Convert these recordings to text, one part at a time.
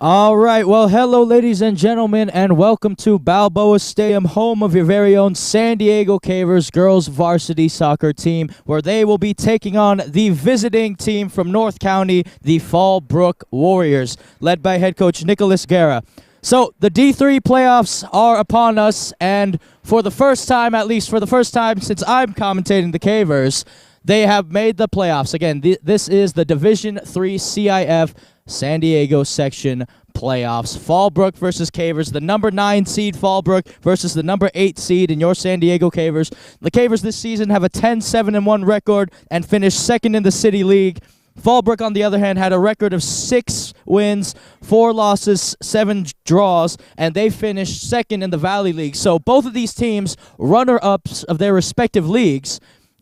All right, well, hello, ladies and gentlemen, and welcome to Balboa Stadium, home of your very own San Diego Cavers girls varsity soccer team, where they will be taking on the visiting team from North County, the Fallbrook Warriors, led by head coach Nicholas Guerra. So the D3 playoffs are upon us, and for the first time, at least for the first time since I'm commentating the Cavers, they have made the playoffs. Again, this is the Division 3 CIF San Diego section playoffs. Fallbrook versus Cavers. The number 9 seed Fallbrook versus the number 8 seed in your San Diego Cavers. The Cavers this season have a 10-7-1 record and finished second in the City League. Fallbrook, on the other hand, had a record of 6 wins, 4 losses, 7 draws, and they finished second in the Valley League. So both of these teams, runner-ups of their respective leagues,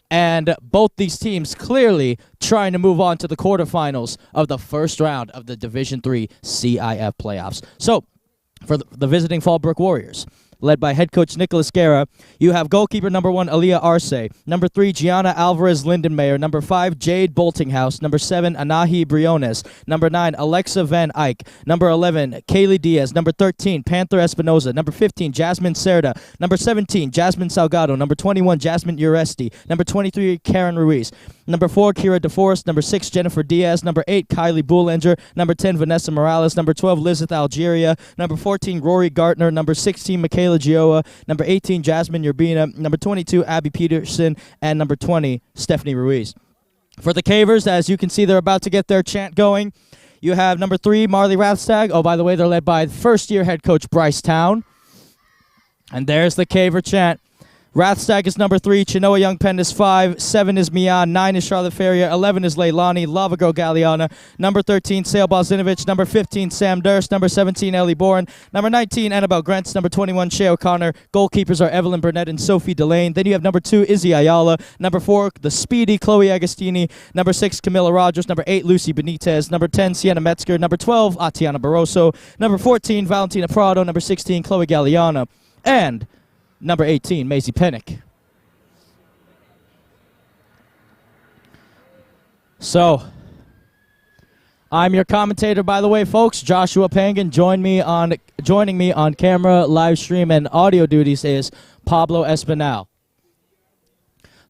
and both these teams clearly trying to move on to the quarterfinals of the first round of the Division III CIF playoffs. So, for the visiting Fallbrook Warriors, led by head coach Nicholas Guerra, you have goalkeeper number 1, Aaliyah Arce. Number 3, Gianna Alvarez Lindenmayer. Number 5, Jade Boltinghouse. Number 7, Anahi Briones. Number 9, Alexa Van Eyck. Number 11, Kaylee Diaz. Number 13, Panther Espinoza. Number 15, Jasmine Cerda. Number 17, Jasmine Salgado. Number 21, Jasmine Uresti. Number 23, Karen Ruiz. Number 4, Kira DeForest. Number 6, Jennifer Diaz. Number 8, Kylie Boulanger. Number 10, Vanessa Morales. Number 12, Lizeth Algeria. Number 14, Rory Gartner. Number 16, Michaela Gioa. Number 18, Jasmine Urbina. Number 22, Abby Peterson. And number 20, Stephanie Ruiz. For the Cavers, as you can see, they're about to get their chant going. You have number 3, Marley Rathstag. Oh, by the way, they're led by first-year head coach Bryce Town. And there's the Caver chant. Rathstag is number 3, Chinoa Young Penn is 5, 7 is Mian, 9 is Charlotte Ferrier, 11 is Leilani, Lava Girl Galliana, number 13, Sale Bozinovich, number 15, Sam Durst, number 17, Ellie Bourne, number 19, Annabelle Grentz, number 21, Shea O'Connor. Goalkeepers are Evelyn Burnett and Sophie Delane. Then you have number 2, Izzy Ayala, number 4, the speedy Chloe Agostini, number 6, Camila Rogers, number 8, Lucy Benitez, number 10, Sienna Metzger, number 12, Atiana Barroso, number 14, Valentina Prado, number 16, Chloe Galliana, and number 18, Maisie Pennick. So, I'm your commentator, by the way, folks. Joshua Pangan. Joining me on camera, live stream, and audio duties is Pablo Espinal.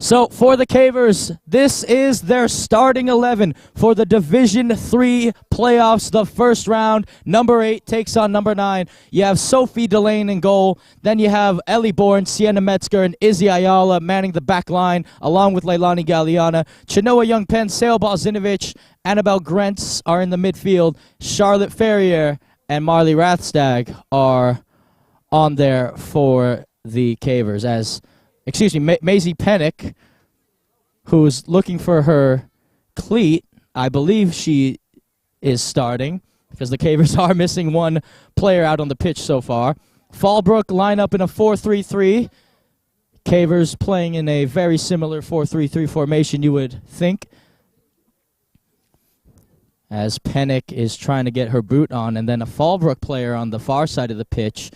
So, for the Cavers, this is their starting 11 for the Division III playoffs, the first round. Number 8 takes on number 9. You have Sophie Delane in goal. Then you have Ellie Bourne, Sienna Metzger, and Izzy Ayala manning the back line, along with Leilani Galliana. Chinoa Young Penn, Sale Bozinovich, Annabelle Grentz are in the midfield. Charlotte Ferrier and Marley Rathstag are on there for the Cavers, Maisie Pennick, who's looking for her cleat. I believe she is starting because the Cavers are missing one player out on the pitch so far. Fallbrook line up in a 4-3-3. Cavers playing in a very similar 4-3-3 formation, you would think, as Pennick is trying to get her boot on, and then a Fallbrook player on the far side of the pitch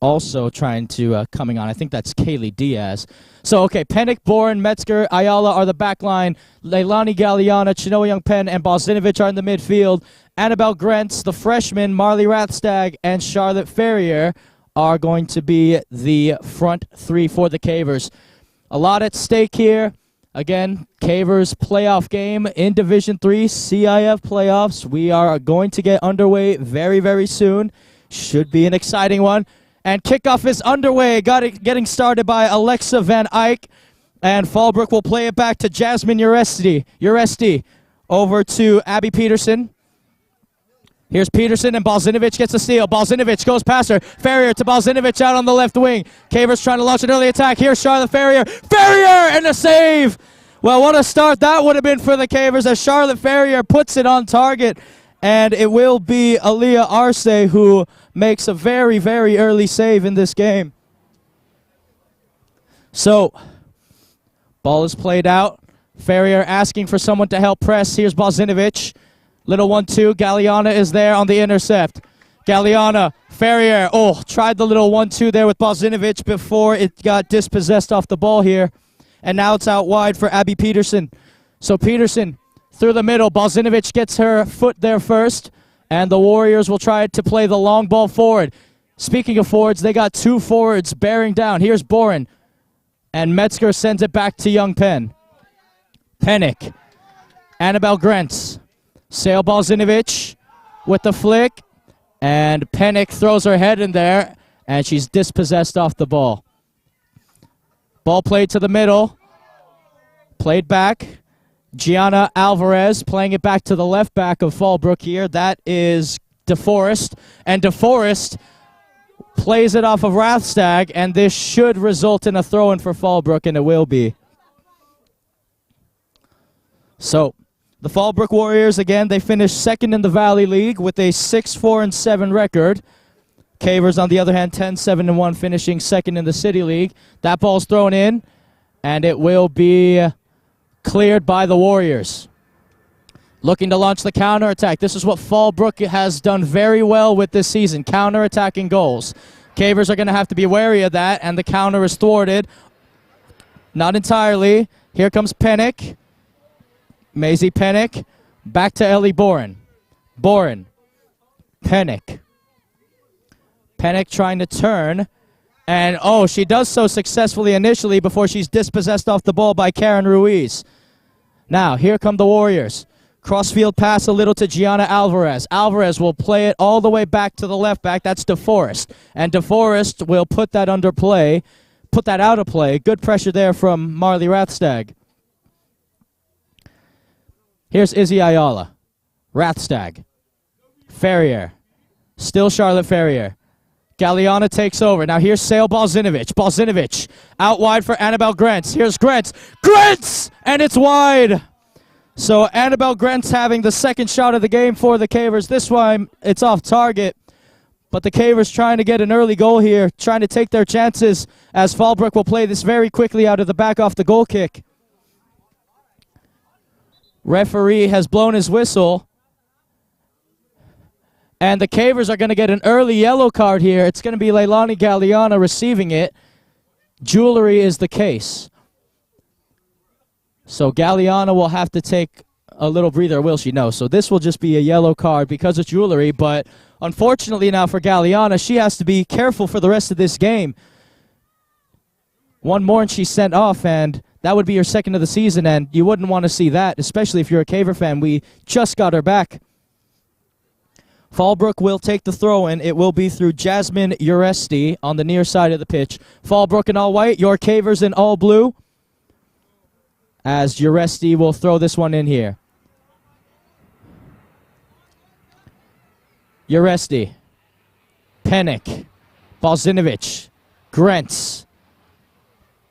also trying to coming on. I think that's Kaylee Diaz. So, okay, Pennick, Bourne, Metzger, Ayala are the back line. Leilani Galliana, Chinoa Young Penn, and Bozinovich are in the midfield. Annabelle Grentz, the freshman, Marley Rathstag, and Charlotte Ferrier are going to be the front 3 for the Cavers. A lot at stake here. Again, Cavers playoff game in Division III CIF playoffs. We are going to get underway very, very soon. Should be an exciting one. And kickoff is underway, getting started by Alexa Van Eyck. And Fallbrook will play it back to Jasmine Uresti. Over to Abby Peterson. Here's Peterson, and Bozinovich gets a steal. Bozinovich goes past her. Ferrier to Bozinovich out on the left wing. Cavers trying to launch an early attack. Here's Charlotte Ferrier. Ferrier and a save! Well, what a start that would have been for the Cavers as Charlotte Ferrier puts it on target. And it will be Aaliyah Arce who makes a very, very early save in this game. So, ball is played out. Ferrier asking for someone to help press. Here's Bozinovich. Little 1-2. Galliana is there on the intercept. Galliana, Ferrier. Oh, tried the little 1-2 there with Bozinovich before it got dispossessed off the ball here. And now it's out wide for Abby Peterson. So Peterson through the middle. Bozinovich gets her foot there first. And the Warriors will try to play the long ball forward. Speaking of forwards, they got 2 forwards bearing down. Here's Boren. And Metzger sends it back to Young Penn. Pennick. Annabelle Grentz. Sale Balzinovic with the flick. And Pennick throws her head in there. And she's dispossessed off the ball. Ball played to the middle. Played back. Gianna Alvarez playing it back to the left back of Fallbrook here. That is DeForest. And DeForest plays it off of Rathstag, and this should result in a throw-in for Fallbrook, and it will be. So, the Fallbrook Warriors, again, they finished second in the Valley League with a 6-4-7 record. Cavers, on the other hand, 10-7-1, finishing second in the City League. That ball's thrown in, and it will be cleared by the Warriors. Looking to launch the counterattack. This is what Fallbrook has done very well with this season, counterattacking goals. Cavers are going to have to be wary of that, and the counter is thwarted. Not entirely. Here comes Pennick. Maisie Pennick. Back to Ellie Boren. Boren. Pennick. Pennick trying to turn. And, oh, she does so successfully initially before she's dispossessed off the ball by Karen Ruiz. Now, here come the Warriors. Crossfield pass a little to Gianna Alvarez. Alvarez will play it all the way back to the left back. That's DeForest. And DeForest will put that under play, put that out of play. Good pressure there from Marley Rathstag. Here's Izzy Ayala. Rathstag. Ferrier. Still Charlotte Ferrier. Galliana takes over. Now here's Sale Balzinovic. Balzinovic out wide for Annabelle Grentz. Here's Grentz. Grentz! And it's wide. So Annabelle Grentz having the second shot of the game for the Cavers. This one, it's off target. But the Cavers trying to get an early goal here, trying to take their chances as Fallbrook will play this very quickly out of the back off the goal kick. Referee has blown his whistle. And the Cavers are going to get an early yellow card here. It's going to be Leilani Galliana receiving it. Jewelry is the case. So Galliana will have to take a little breather, will she? No. So this will just be a yellow card because of jewelry. But unfortunately now for Galliana, she has to be careful for the rest of this game. One more and she's sent off, and that would be her second of the season. And you wouldn't want to see that, especially if you're a Caver fan. We just got her back. Fallbrook will take the throw, and it will be through Jasmine Uresti on the near side of the pitch. Fallbrook in all white, your Cavers in all blue. As Uresti will throw this one in here. Uresti. Pennick. Balzinovic. Grentz.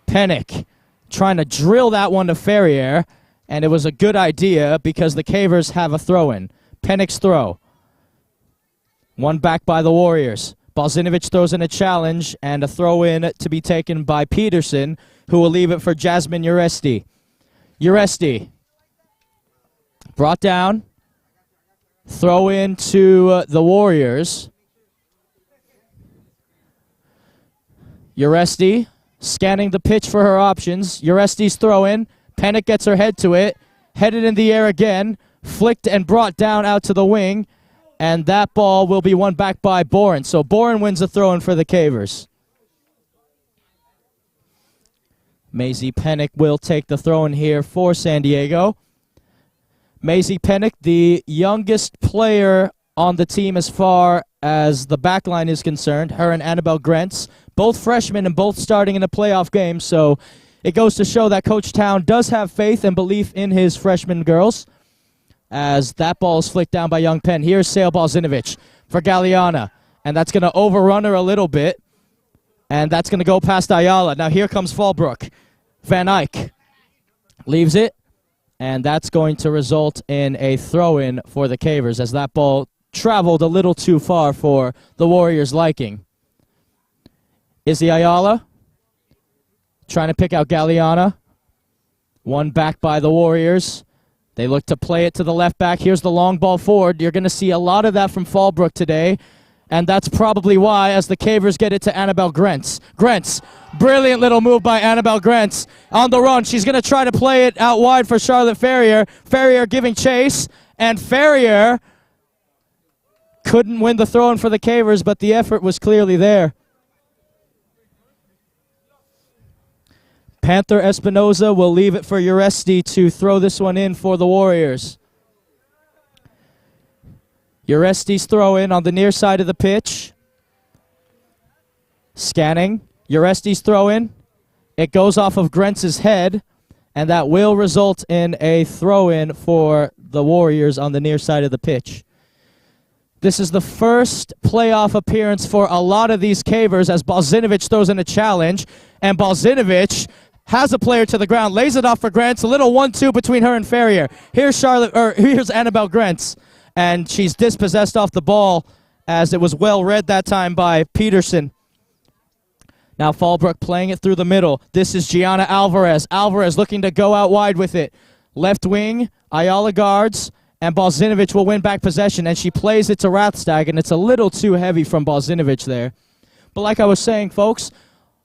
Pennick. Trying to drill that one to Ferrier, and it was a good idea because the Cavers have a throw-in. Pennick's throw. One back by the Warriors. Balzinovic throws in a challenge and a throw-in to be taken by Peterson, who will leave it for Jasmine Uresti. Uresti. Brought down. Throw in to the Warriors. Uresti scanning the pitch for her options. Uresti's throw-in. Pennick gets her head to it. Headed in the air again. Flicked and brought down out to the wing. And that ball will be won back by Boren. So Boren wins the throw-in for the Cavers. Maisie Pennick will take the throw-in here for San Diego. Maisie Pennick, the youngest player on the team as far as the back line is concerned. Her and Annabelle Grentz, both freshmen and both starting in a playoff game. So it goes to show that Coach Town does have faith and belief in his freshman girls. As that ball is flicked down by Young Penn. Here's Sale Balzinovic for Galliana. And that's going to overrun her a little bit. And that's going to go past Ayala. Now here comes Fallbrook. Van Eyck leaves it. And that's going to result in a throw-in for the Cavers as that ball traveled a little too far for the Warriors' liking. Izzy Ayala trying to pick out Galliana. One back by the Warriors. They look to play it to the left back. Here's the long ball forward. You're going to see a lot of that from Fallbrook today. And that's probably why, as the Cavers get it to Annabelle Grentz. Grentz, brilliant little move by Annabelle Grentz. On the run, she's going to try to play it out wide for Charlotte Ferrier. Ferrier giving chase, and Ferrier Couldn't win the throw-in for the Cavers, but the effort was clearly there. Panther Espinoza will leave it for Uresti to throw this one in for the Warriors. Uresti's throw in on the near side of the pitch. Scanning. Uresti's throw in. It goes off of Grentz's head, and that will result in a throw in for the Warriors on the near side of the pitch. This is the first playoff appearance for a lot of these Cavers as Balzinovic throws in a challenge, and Balzinovic has a player to the ground, lays it off for Grantz, a little 1-2 between her and Ferrier. Here's Annabelle Grantz, and she's dispossessed off the ball as it was well read that time by Peterson. Now Fallbrook playing it through the middle. This is Gianna Alvarez. Alvarez looking to go out wide with it. Left wing, Ayala guards, and Balzinovic will win back possession, and she plays it to Rathstag, and it's a little too heavy from Balzinovic there. But like I was saying, folks,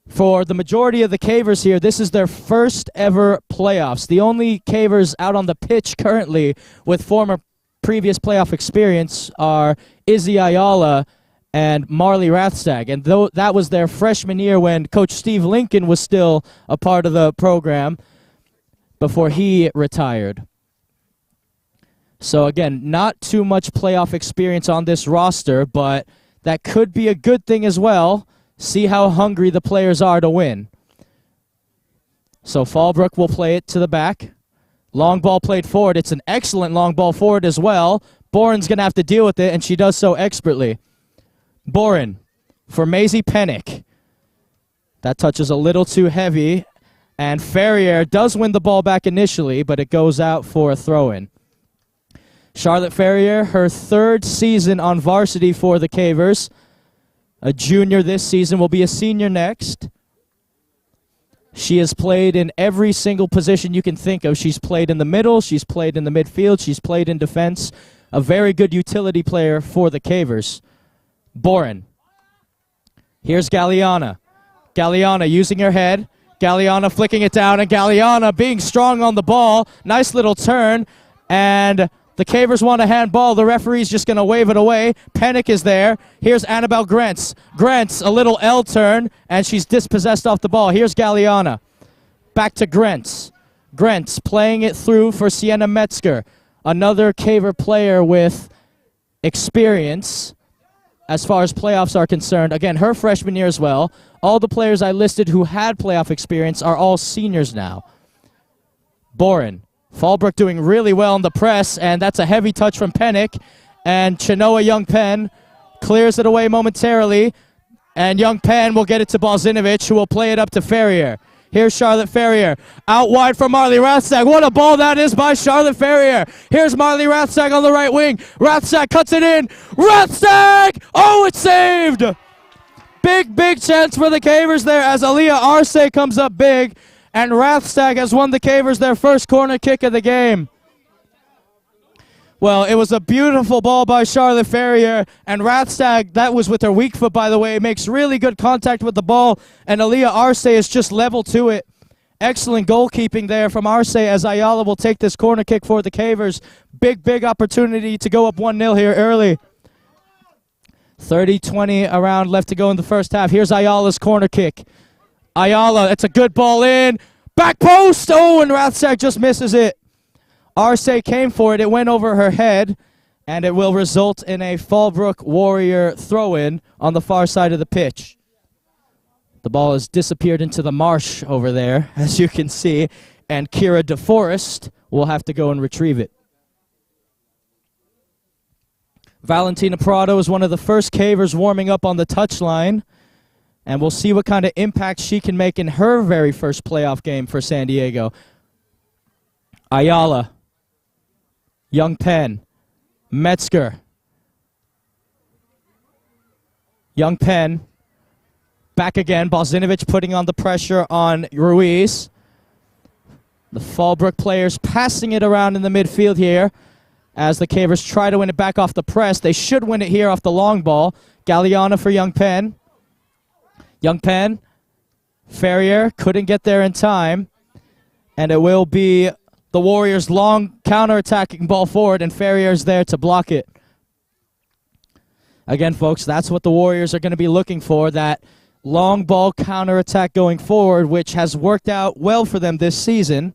for the majority of the Cavers here, this is their first ever playoffs. The only Cavers out on the pitch currently with former previous playoff experience are Izzy Ayala and Marley Rathstag. And though that was their freshman year when Coach Steve Lincoln was still a part of the program before he retired. So again, not too much playoff experience on this roster, but that could be a good thing as well. See how hungry the players are to win. So Fallbrook will play it to the back. Long ball played forward. It's an excellent long ball forward as well. Boren's going to have to deal with it, and she does so expertly. Boren for Maisie Pennick. That touch is a little too heavy, and Ferrier does win the ball back initially, but it goes out for a throw-in. Charlotte Ferrier, her third season on varsity for the Cavers. A junior this season, will be a senior next. She has played in every single position you can think of. She's played in the middle, she's played in the midfield, she's played in defense. A very good utility player for the Cavers. Boren. Here's Galliana. Galliana using her head. Galliana flicking it down, and Galliana being strong on the ball. Nice little turn, and the Cavers want a handball. The referee's just going to wave it away. Pennick is there. Here's Annabelle Grentz. Grentz, a little L turn, and she's dispossessed off the ball. Here's Galliana. Back to Grentz. Grentz playing it through for Sienna Metzger. Another Caver player with experience as far as playoffs are concerned. Again, her freshman year as well. All the players I listed who had playoff experience are all seniors now. Boren. Fallbrook doing really well in the press, and that's a heavy touch from Pennick. And Chenoa Young Penn clears it away momentarily, and Young Penn will get it to Balzinovic, who will play it up to Ferrier. Here's Charlotte Ferrier. Out wide from Marley Rathstag. What a ball that is by Charlotte Ferrier. Here's Marley Rathstag on the right wing. Rathstag cuts it in. Rathstag! Oh, it's saved! Big chance for the Cavers there as Aaliyah Arce comes up big. And Rathstag has won the Cavers their first corner kick of the game. Well, it was a beautiful ball by Charlotte Ferrier, and Rathstag, that was with her weak foot, by the way, makes really good contact with the ball, and Aaliyah Arce is just level to it. Excellent goalkeeping there from Arce as Ayala will take this corner kick for the Cavers. Big opportunity to go up 1-0 here early. 30-20 around left to go in the first half. Here's Ayala's corner kick. Ayala, it's a good ball in. Back post! Oh, and Rathstag just misses it. Arce came for it. It went over her head, and it will result in a Fallbrook Warrior throw-in on the far side of the pitch. The ball has disappeared into the marsh over there, as you can see, and Kira DeForest will have to go and retrieve it. Valentina Prado is one of the first Cavers warming up on the touchline, and we'll see what kind of impact she can make in her very first playoff game for San Diego. Ayala. Young Penn. Metzger. Young Penn. Back again. Balzinovic putting on the pressure on Ruiz. The Fallbrook players passing it around in the midfield here as the Cavers try to win it back off the press. They should win it here off the long ball. Galliana for Young Penn. Young Penn. Ferrier couldn't get there in time. And it will be the Warriors' long counter-attacking ball forward, and Ferrier's there to block it. Again, folks, that's what the Warriors are going to be looking for, that long ball counterattack going forward, which has worked out well for them this season.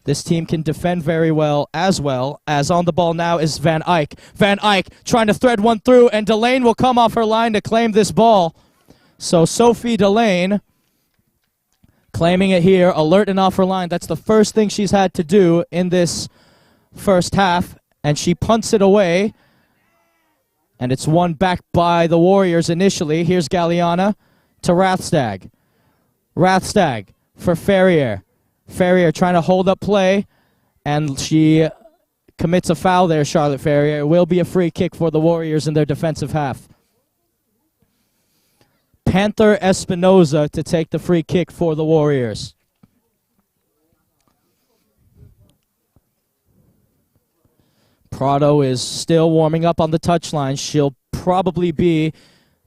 This team can defend very well as on the ball now is Van Eyck. Van Eyck trying to thread one through, and Delane will come off her line to claim this ball. So Sophie Delane claiming it here, alert and off her line. That's the first thing she's had to do in this first half, and she punts it away. And it's won back by the Warriors initially. Here's Galliana to Rathstag. Rathstag for Ferrier. Ferrier trying to hold up play, and she commits a foul there, Charlotte Ferrier. It will be a free kick for the Warriors in their defensive half. Panther Espinoza to take the free kick for the Warriors. Prado is still warming up on the touchline. She'll probably be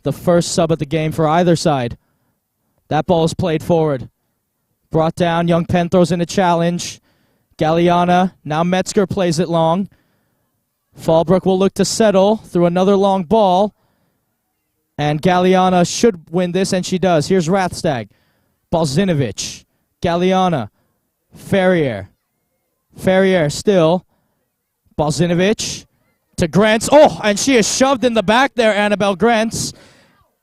the first sub of the game for either side. That ball is played forward. Brought down, Young Penn throws in a challenge. Galliana, now Metzger plays it long. Fallbrook will look to settle through another long ball. And Galliana should win this, and she does. Here's Rathstag. Balzinovic. Galliana. Ferrier. Ferrier still. Balzinovic to Grants. Oh, and she is shoved in the back there, Annabelle Grants.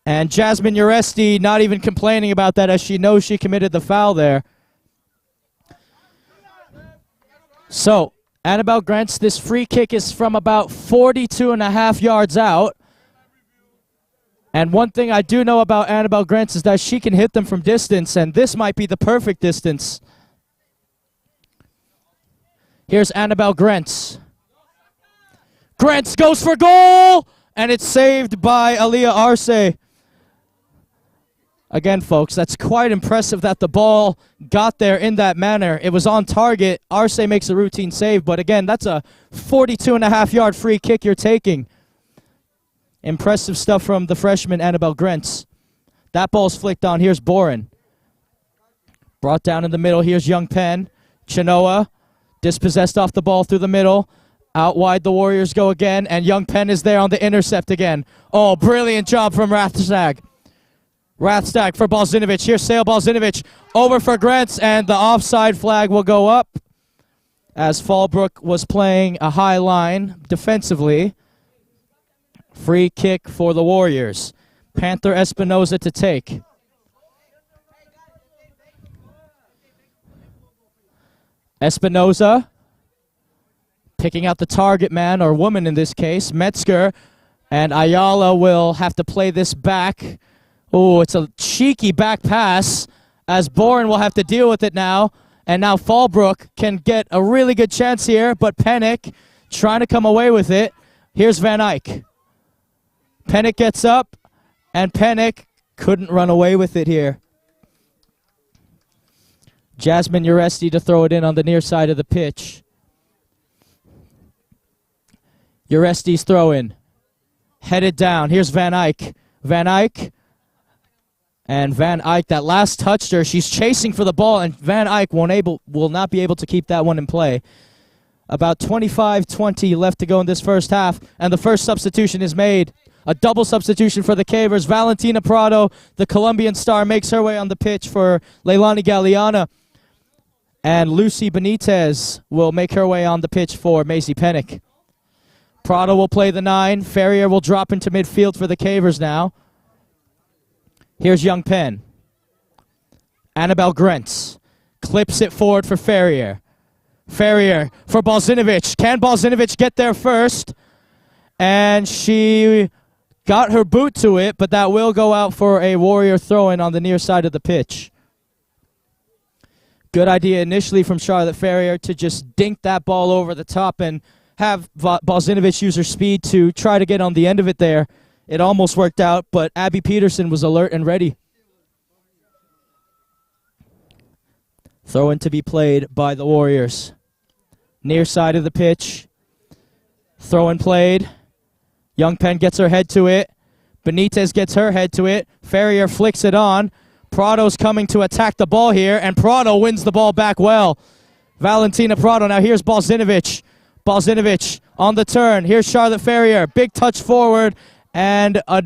And Jasmine Uresti not even complaining about that, as she knows she committed the foul there. So, Annabelle Grants, this free kick is from about 42.5 yards out. And one thing I do know about Annabelle Grants is that she can hit them from distance, and this might be the perfect distance. Here's Annabelle Grants. Grants goes for goal, and it's saved by Aliyah Arce. Again, folks, that's quite impressive that the ball got there in that manner. It was on target. Arce makes a routine save, but again, that's a 42.5-yard free kick you're taking. Impressive stuff from the freshman Annabelle Grants. That ball's flicked on. Here's Boren. Brought down in the middle. Here's Young Penn. Chinoa dispossessed off the ball through the middle. Out wide the Warriors go again, and Young Penn is there on the intercept again. Oh, brilliant job from Rathstag. Rathstag for Balzinovic. Here's Sale Balzinovic over for Grants, and the offside flag will go up as Fallbrook was playing a high line defensively. Free kick for the Warriors. Panther Espinoza to take. Espinoza picking out the target man, or woman in this case, Metzger, and Ayala will have to play this back. Oh, it's a cheeky back pass as Boren will have to deal with it now. And now Fallbrook can get a really good chance here, but Pennick trying to come away with it. Here's Van Eyck. Pennick gets up, and Pennick couldn't run away with it here. Jasmine Uresti to throw it in on the near side of the pitch. Uresti's throw in. Headed down. Here's Van Eyck. Van Eyck. And Van Eyck, that last touched her. She's chasing for the ball, and Van Eyck will not be able to keep that one in play. About 25-20 left to go in this first half, and the first substitution is made. A double substitution for the Cavers. Valentina Prado, the Colombian star, makes her way on the pitch for Leilani Galliana. And Lucy Benitez will make her way on the pitch for Macy Pennick. Prado will play the 9. Ferrier will drop into midfield for the Cavers now. Here's Young Penn. Annabelle Grants clips it forward for Ferrier. Ferrier for Balzinovic. Can Balzinovic get there first? And she got her boot to it, but that will go out for a Warrior throw-in on the near side of the pitch. Good idea initially from Charlotte Ferrier to just dink that ball over the top and have Balzinovic use her speed to try to get on the end of it there. It almost worked out, but Abby Peterson was alert and ready. Throw-in to be played by the Warriors. Near side of the pitch. Throw-in played. Young Penn gets her head to it. Benitez gets her head to it. Ferrier flicks it on. Prado's coming to attack the ball here, and Prado wins the ball back well. Valentina Prado. Now here's Balzinovic. Balzinovich on the turn. Here's Charlotte Ferrier. Big touch forward and a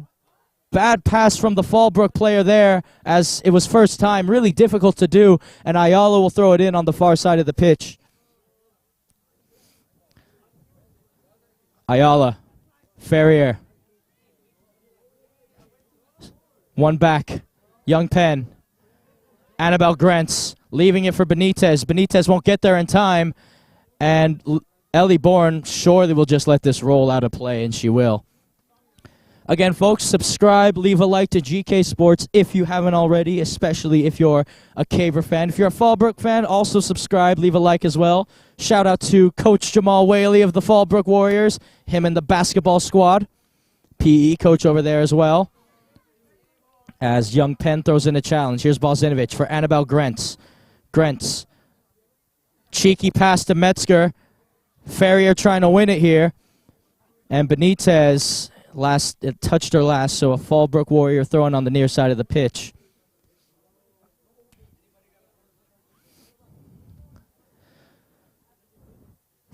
bad pass from the Fallbrook player there as it was first time. Really difficult to do, and Ayala will throw it in on the far side of the pitch. Ayala. Ferrier. One back. Young Penn. Annabelle Grentz leaving it for Benitez. Benitez won't get there in time, and Ellie Bourne surely will just let this roll out of play, and she will. Again, folks, subscribe, leave a like to GK Sports if you haven't already, especially if you're a Caver fan. If you're a Fallbrook fan, also subscribe, leave a like as well. Shout out to Coach Jamal Whaley of the Fallbrook Warriors, him and the basketball squad. PE coach over there as well. As Young Penn throws in a challenge. Here's Balzinovich for Annabelle Grentz. Grentz. Cheeky pass to Metzger. Ferrier trying to win it here. And Benitez it touched her last, so a Fallbrook Warrior throwing on the near side of the pitch.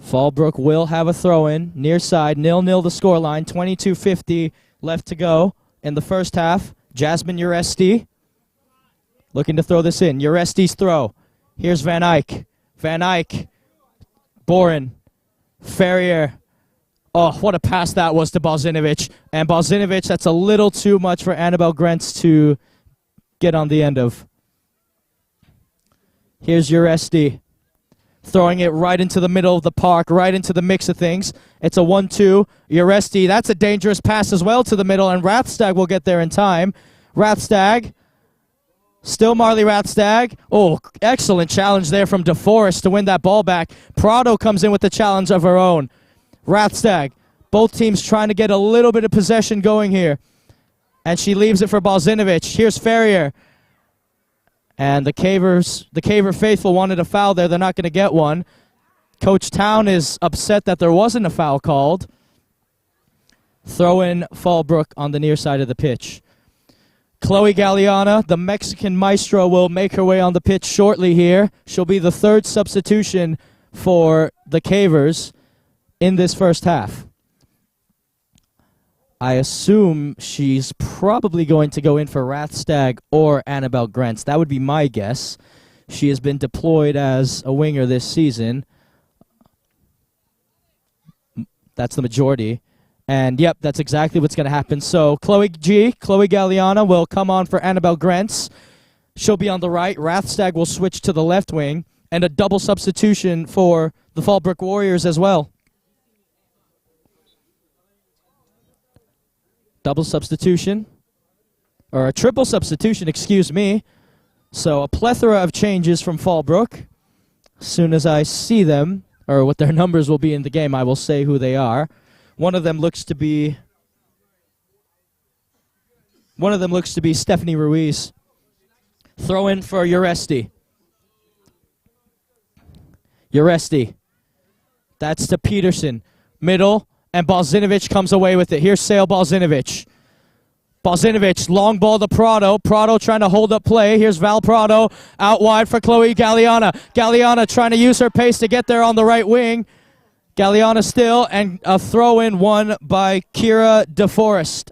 Fallbrook will have a throw-in. Near side, 0-0 the scoreline. 22:50 left to go in the first half. Jasmine Uresti looking to throw this in. Uresti's throw. Here's Van Eyck. Van Eyck. Boren. Ferrier. Oh, what a pass that was to Balzinovich. And Balzinovich, that's a little too much for Annabelle Grentz to get on the end of. Here's Uresti. Throwing it right into the middle of the park, right into the mix of things. It's a 1-2. Uresti, that's a dangerous pass as well to the middle, and Rathstag will get there in time. Rathstag. Still Marley Rathstag. Oh, excellent challenge there from DeForest to win that ball back. Prado comes in with the challenge of her own. Rathstag. Both teams trying to get a little bit of possession going here. And she leaves it for Balzinovich. Here's Ferrier. And the Caver faithful wanted a foul there. They're not going to get one. Coach Town is upset that there wasn't a foul called. Throw in Fallbrook on the near side of the pitch. Chloe Galeana, the Mexican maestro, will make her way on the pitch shortly here. She'll be the third substitution for the Cavers in this first half. I assume she's probably going to go in for Rathstag or Annabelle Grentz. That would be my guess. She has been deployed as a winger this season. That's the majority. And, yep, that's exactly what's going to happen. So Chloe Galeana will come on for Annabelle Grentz. She'll be on the right. Rathstag will switch to the left wing. And a double substitution for the Fallbrook Warriors as well. Double substitution, or a triple substitution, excuse me. So a plethora of changes from Fallbrook. As soon as I see them, or what their numbers will be in the game, I will say who they are. One of them looks to be Stephanie Ruiz. Throw in for Uresti. Uresti. That's to Peterson. Middle. And Balzinovich comes away with it. Here's Sale Balzinovich. Balzinovich, long ball to Prado. Prado trying to hold up play. Here's Val Prado out wide for Chloe Galeana. Galeana trying to use her pace to get there on the right wing. Galeana still, and a throw-in won by Kira DeForest.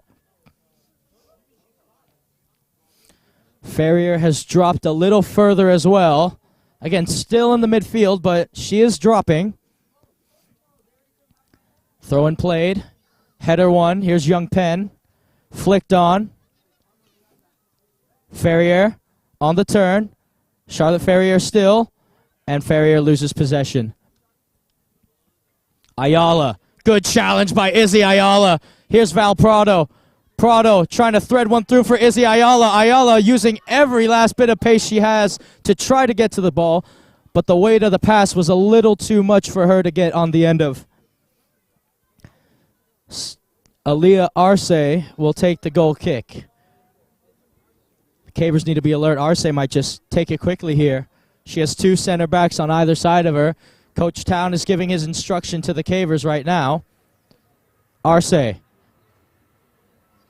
Ferrier has dropped a little further as well. Again, still in the midfield, but she is dropping. Throw and played. Header one. Here's Young Penn. Flicked on. Ferrier on the turn. Charlotte Ferrier still. And Ferrier loses possession. Ayala. Good challenge by Izzy Ayala. Here's Val Prado. Prado trying to thread one through for Izzy Ayala. Ayala using every last bit of pace she has to try to get to the ball. But the weight of the pass was a little too much for her to get on the end of. Aaliyah Arce will take the goal kick. The Cavers need to be alert. Arce might just take it quickly here. She has two center backs on either side of her. Coach Town is giving his instruction to the Cavers right now. Arce.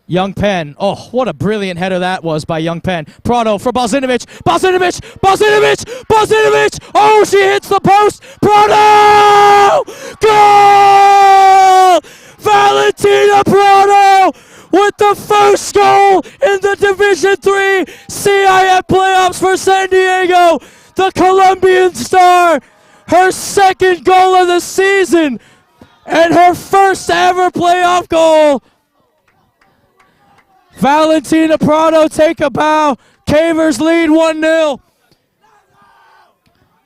Young Penn. Oh, what a brilliant header that was by Young Penn. Prado for Balzinovich. Balzinovich! Balzinovich! Balzinovich! Oh, she hits the post! Prado! Goal! Valentina Prado with the first goal in the Division III CIF playoffs for San Diego. The Colombian star, her second goal of the season and her first ever playoff goal. Valentina Prado take a bow. Cavers lead 1-0.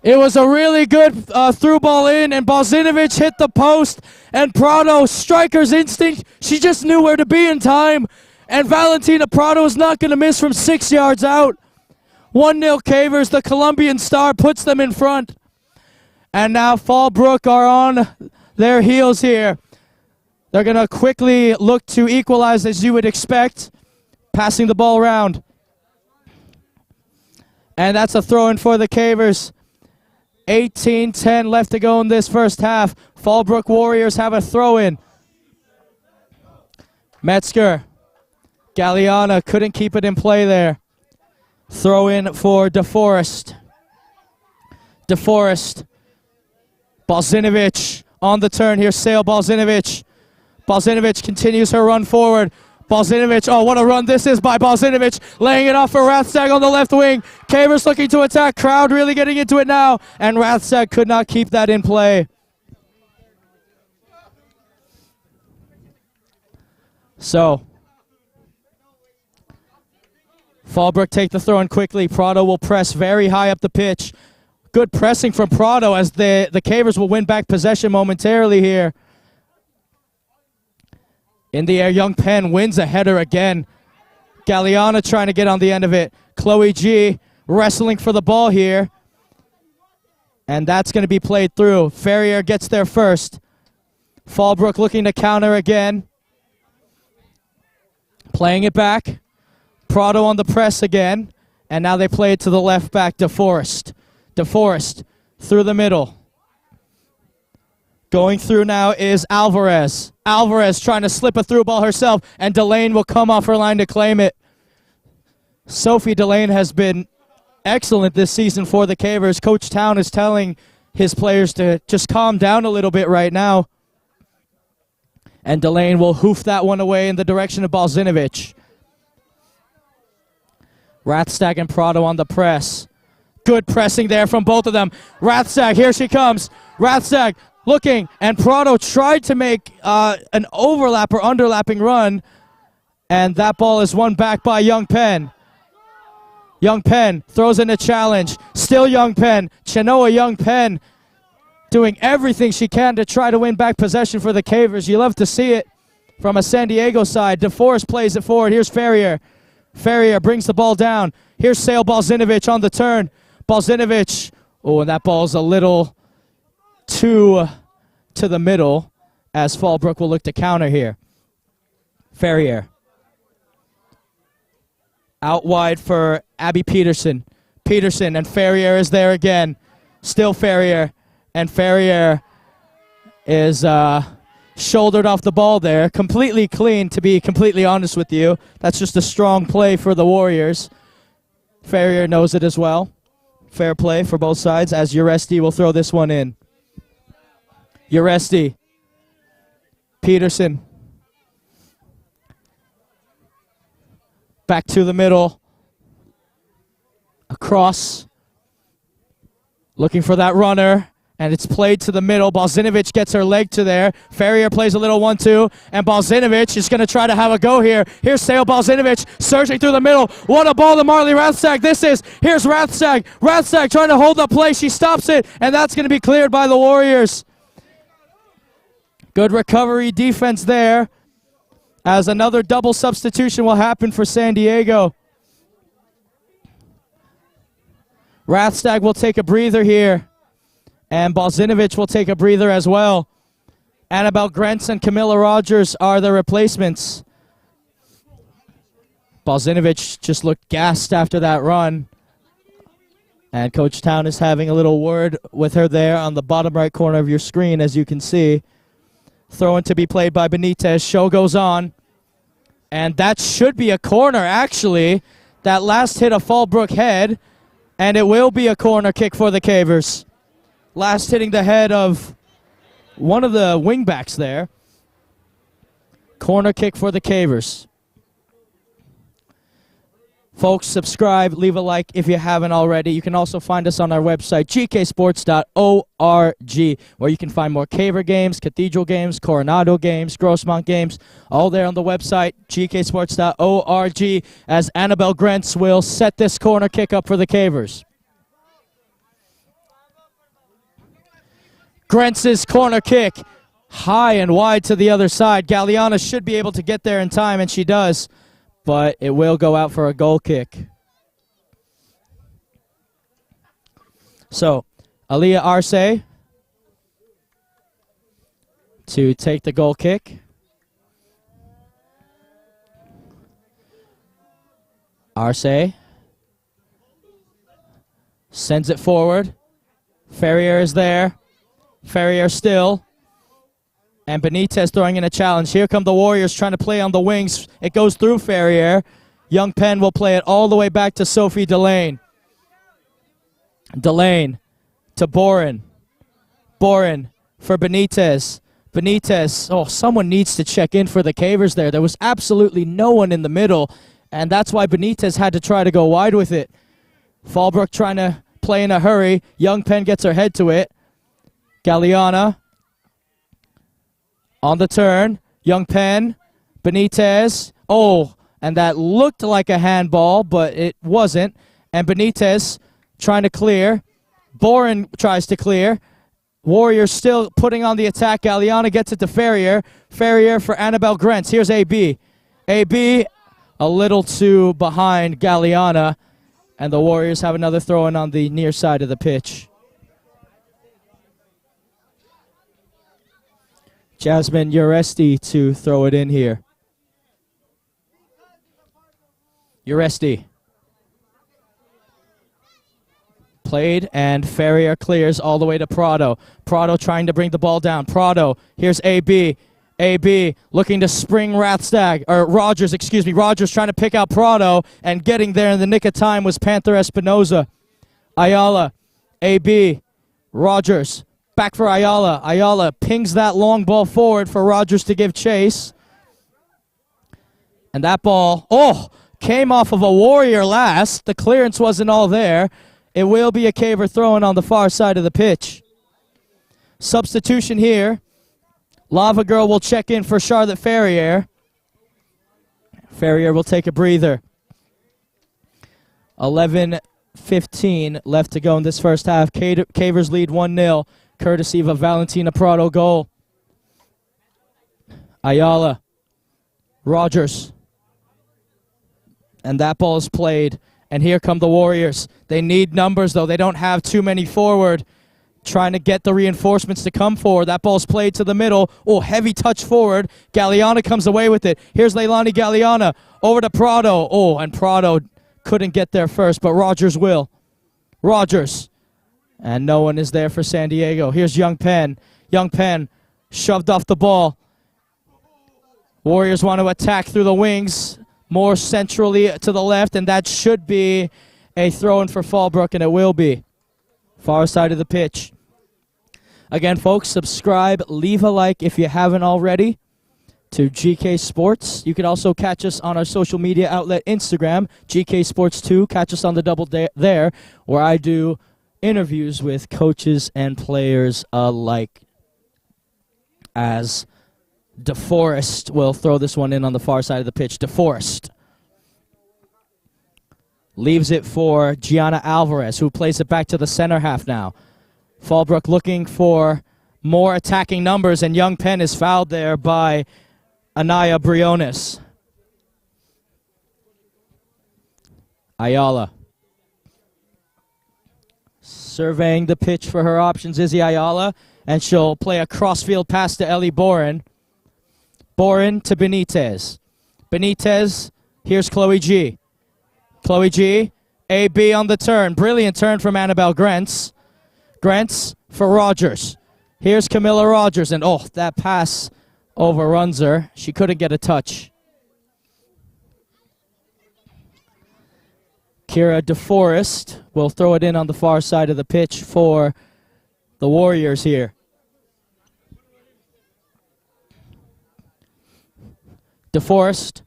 It was a really good through ball in, and Balzinovic hit the post, and Prado, striker's instinct, she just knew where to be in time, and Valentina Prado is not going to miss from 6 yards out. 1-0 Cavers, the Colombian star puts them in front. And now Fallbrook are on their heels here. They're going to quickly look to equalize as you would expect, passing the ball around. And that's a throw-in for the Cavers. 18-10 left to go in this first half. Fallbrook Warriors have a throw-in. Metzger. Galliana couldn't keep it in play there. Throw-in for DeForest. DeForest. Balzinovic on the turn. Here's Sale Balzinovic. Balzinovic continues her run forward. Balzinovic, oh, what a run this is by Balzinovic, laying it off for Rathstag on the left wing. Cavers looking to attack, crowd really getting into it now, and Rathstag could not keep that in play. So, Fallbrook take the throw in quickly. Prado will press very high up the pitch. Good pressing from Prado as the Cavers will win back possession momentarily here. In the air, Young Penn wins a header again. Galliana trying to get on the end of it. Chloe G wrestling for the ball here. And that's going to be played through. Ferrier gets there first. Fallbrook looking to counter again. Playing it back. Prado on the press again. And now they play it to the left back, DeForest. DeForest through the middle. Going through now is Alvarez. Alvarez trying to slip a through ball herself, and Delane will come off her line to claim it. Sophie Delane has been excellent this season for the Cavers. Coach Town is telling his players to just calm down a little bit right now. And Delane will hoof that one away in the direction of Balzinovic. Rathstag and Prado on the press. Good pressing there from both of them. Rathstag, here she comes. Rathstag looking, and Prado tried to make an overlap or underlapping run, and that ball is won back by Young Penn. Young Penn throws in a challenge. Still Young Penn. Chenoa Young Penn doing everything she can to try to win back possession for the Cavers. You love to see it from a San Diego side. DeForest plays it forward. Here's Ferrier. Ferrier brings the ball down. Here's Sale Balzinovic on the turn. Balzinovic. Oh, and that ball's a little to the middle as Fallbrook will look to counter here. Ferrier. Out wide for Abby Peterson. Peterson and Ferrier is there again. Still Ferrier. And Ferrier is shouldered off the ball there. Completely clean, to be completely honest with you. That's just a strong play for the Warriors. Ferrier knows it as well. Fair play for both sides as Uresti will throw this one in. Uresti. Peterson. Back to the middle. Across. Looking for that runner. And it's played to the middle. Balzinovic gets her leg to there. Ferrier plays a little 1-2. And Balzinovic is going to try to have a go here. Here's Sale Balzinovic surging through the middle. What a ball to Marley Rathstag this is. Here's Rathstag. Rathstag trying to hold the play. She stops it. And that's going to be cleared by the Warriors. Good recovery defense there. As another double substitution will happen for San Diego. Rathstag will take a breather here. And Balzinovic will take a breather as well. Annabelle Grentz and Camilla Rogers are the replacements. Balzinovic just looked gassed after that run. And Coach Town is having a little word with her there on the bottom right corner of your screen, as you can see. Throw-in to be played by Benitez. Show goes on. And that should be a corner, actually. That last hit a Fallbrook head. And it will be a corner kick for the Cavers. Last hitting the head of one of the wingbacks there. Corner kick for the Cavers. Folks, subscribe, leave a like if you haven't already. You can also find us on our website, gksports.org, where you can find more Caver games, Cathedral games, Coronado games, Grossmont games, all there on the website, gksports.org, as Annabelle Grentz will set this corner kick up for the Cavers. Grentz's corner kick, high and wide to the other side. Galliana should be able to get there in time, and she does. But it will go out for a goal kick. So, Aliyah Arce to take the goal kick. Arce sends it forward. Ferrier is there. Ferrier still. And Benitez throwing in a challenge. Here come the Warriors trying to play on the wings. It goes through Ferrier. Young Penn will play it all the way back to Sophie Delane. Delane to Boren. Boren for Benitez. Benitez. Oh, someone needs to check in for the Cavers there. There was absolutely no one in the middle, and that's why Benitez had to try to go wide with it. Fallbrook trying to play in a hurry. Young Penn gets her head to it. Galliana on the turn. Young Penn. Benitez. Oh, and that looked like a handball, but it wasn't. And Benitez trying to clear. Boren tries to clear. Warriors still putting on the attack. Galliana gets it to Ferrier. Ferrier for Annabelle Grentz. Here's AB. AB a little too behind Galliana. And the Warriors have another throw in on the near side of the pitch. Jasmine Uresti to throw it in here. Uresti. Played, and Ferrier clears all the way to Prado. Prado trying to bring the ball down. Prado, here's AB. AB looking to spring Rathstag, or Rogers, excuse me. Rogers trying to pick out Prado, and getting there in the nick of time was Panther Espinoza. Ayala, AB, Rogers. Back for Ayala. Ayala pings that long ball forward for Rogers to give chase. And that ball, came off of a Warrior last. The clearance wasn't all there. It will be a Caver throwing on the far side of the pitch. Substitution here. Lava Girl will check in for Charlotte Ferrier. Ferrier will take a breather. 11:15 left to go in this first half. Cavers lead 1-0. Courtesy of a Valentina Prado goal. Ayala. Rogers. And that ball is played. And here come the Warriors. They need numbers, though. They don't have too many forward. Trying to get the reinforcements to come forward. That ball's played to the middle. Oh, heavy touch forward. Galliana comes away with it. Here's Leilani Galliana. Over to Prado. Oh, and Prado couldn't get there first, but Rogers will. Rogers. And no one is there for San Diego. Here's Young Penn. Young Penn shoved off the ball. Warriors want to attack through the wings. More centrally to the left, and that should be a throw-in for Fallbrook, and it will be. Far side of the pitch. Again, folks, subscribe, leave a like if you haven't already to GK Sports. You can also catch us on our social media outlet, Instagram, GK Sports 2. Catch us on the double there, where I do interviews with coaches and players alike. As DeForest will throw this one in on the far side of the pitch. DeForest leaves it for Gianna Alvarez, who plays it back to the center half now. Fallbrook looking for more attacking numbers, and Young Penn is fouled there by Anaya Briones. Ayala. Surveying the pitch for her options, Izzy Ayala, and she'll play a crossfield pass to Ellie Boren. Boren to Benitez. Benitez, here's Chloe G. Chloe G, AB on the turn. Brilliant turn from Annabelle Grentz. Grentz for Rogers. Here's Camilla Rogers, and that pass overruns her. She couldn't get a touch. Kira DeForest will throw it in on the far side of the pitch for the Warriors here. DeForest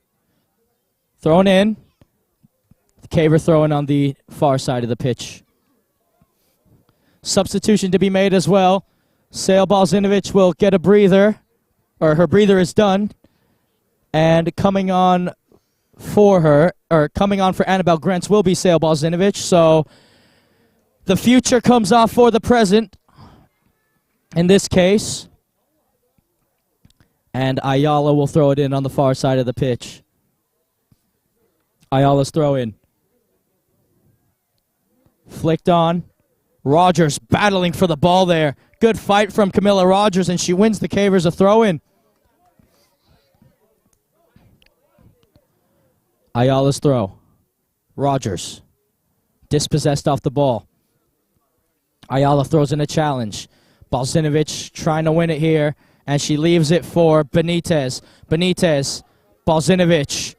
thrown in. Caver throwing on the far side of the pitch. Substitution to be made as well. Sale Balzinovich will get a breather, or her breather is done. And coming on for her, or coming on for Annabelle Grentz will be Sale Balzinovich. So the future comes off for the present in this case. And Ayala will throw it in on the far side of the pitch. Ayala's throw in. Flicked on. Rogers battling for the ball there. Good fight from Camilla Rogers, and she wins the Cavers a throw-in. Ayala's throw. Rogers. Dispossessed off the ball. Ayala throws in a challenge. Balzinovich trying to win it here, and she leaves it for Benitez. Benitez. Balzinovich.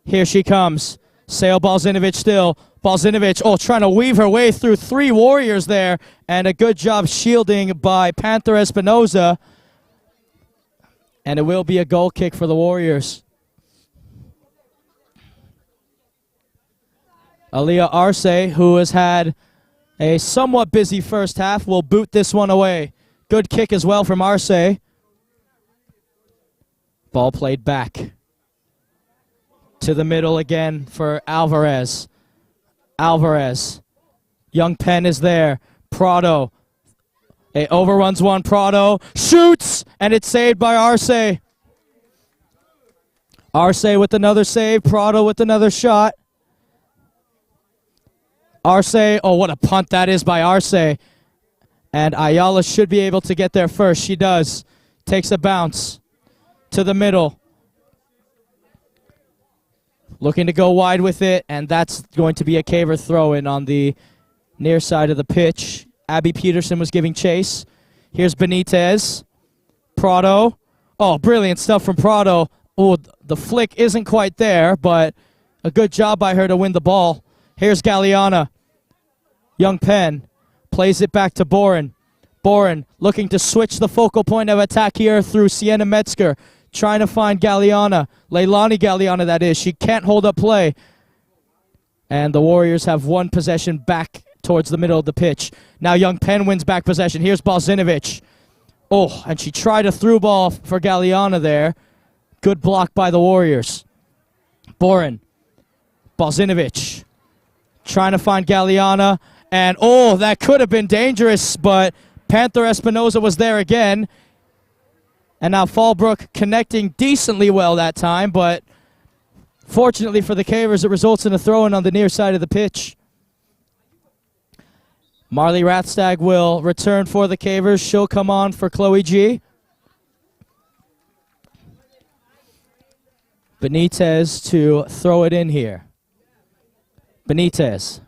Here she comes. Sale Balzinovich still. Balzinovich, trying to weave her way through 3 Warriors there, and a good job shielding by Panther Espinoza. And it will be a goal kick for the Warriors. Aaliyah Arce, who has had a somewhat busy first half, will boot this one away. Good kick as well from Arce. Ball played back. To the middle again for Alvarez. Alvarez. Young Penn is there. Prado. It overruns one. Prado shoots, and it's saved by Arce. Arce with another save. Prado with another shot. Arce, what a punt that is by Arce. And Ayala should be able to get there first. She does. Takes a bounce to the middle. Looking to go wide with it, and that's going to be a Caver throw-in on the near side of the pitch. Abby Peterson was giving chase. Here's Benitez. Prado. Brilliant stuff from Prado. The flick isn't quite there, but a good job by her to win the ball. Here's Galliana. Young Penn plays it back to Boren. Boren looking to switch the focal point of attack here through Sienna Metzger. Trying to find Galliana. Leilani Galliana, that is. She can't hold up play. And the Warriors have one possession back towards the middle of the pitch. Now Young Penn wins back possession. Here's Balzinovich. And she tried a through ball for Galliana there. Good block by the Warriors. Boren. Balzinovich. Trying to find Galliana. And, that could have been dangerous, but Panther Espinoza was there again. And now Fallbrook connecting decently well that time, but fortunately for the Cavers, it results in a throw-in on the near side of the pitch. Marley Rathstag will return for the Cavers. She'll come on for Chloe G. Benitez to throw it in here. Benitez.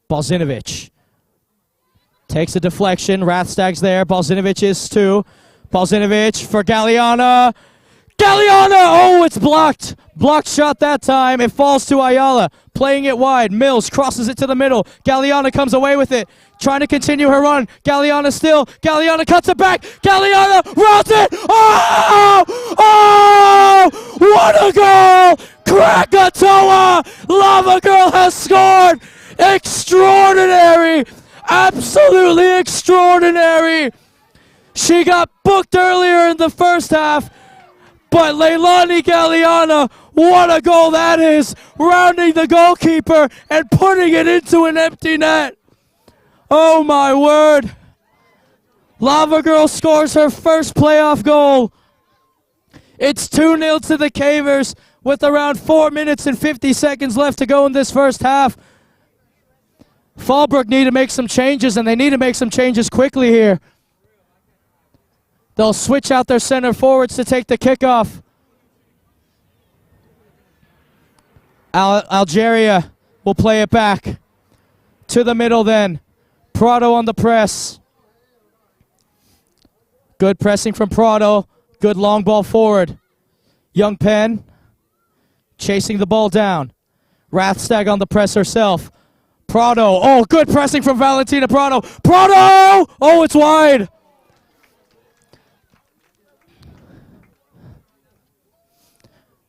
Balzinovich. Takes a deflection. Rathstag's there. Balzinovich is too. Balzinovich for Galliana. Galliana! It's blocked. Blocked shot that time. It falls to Ayala. Playing it wide. Mills crosses it to the middle. Galliana comes away with it. Trying to continue her run. Galliana still. Galliana cuts it back. Galliana routes it. What a goal! Krakatoa! Lava Girl has scored. Extraordinary. Absolutely extraordinary. She got booked earlier in the first half, but Leilani Galliana, what a goal that is, rounding the goalkeeper and putting it into an empty net. Oh my word. Lava Girl scores her first playoff goal. It's 2-0 to the Cavers with around 4 minutes and 50 seconds left to go in this first half. Fallbrook need to make some changes, and they need to make some changes quickly here. They'll switch out their center forwards to take the kickoff. Algeria will play it back. To the middle then. Prado on the press. Good pressing from Prado. Good long ball forward. Young Penn chasing the ball down. Rathstag on the press herself. Prado. Good pressing from Valentina Prado. Prado! It's wide.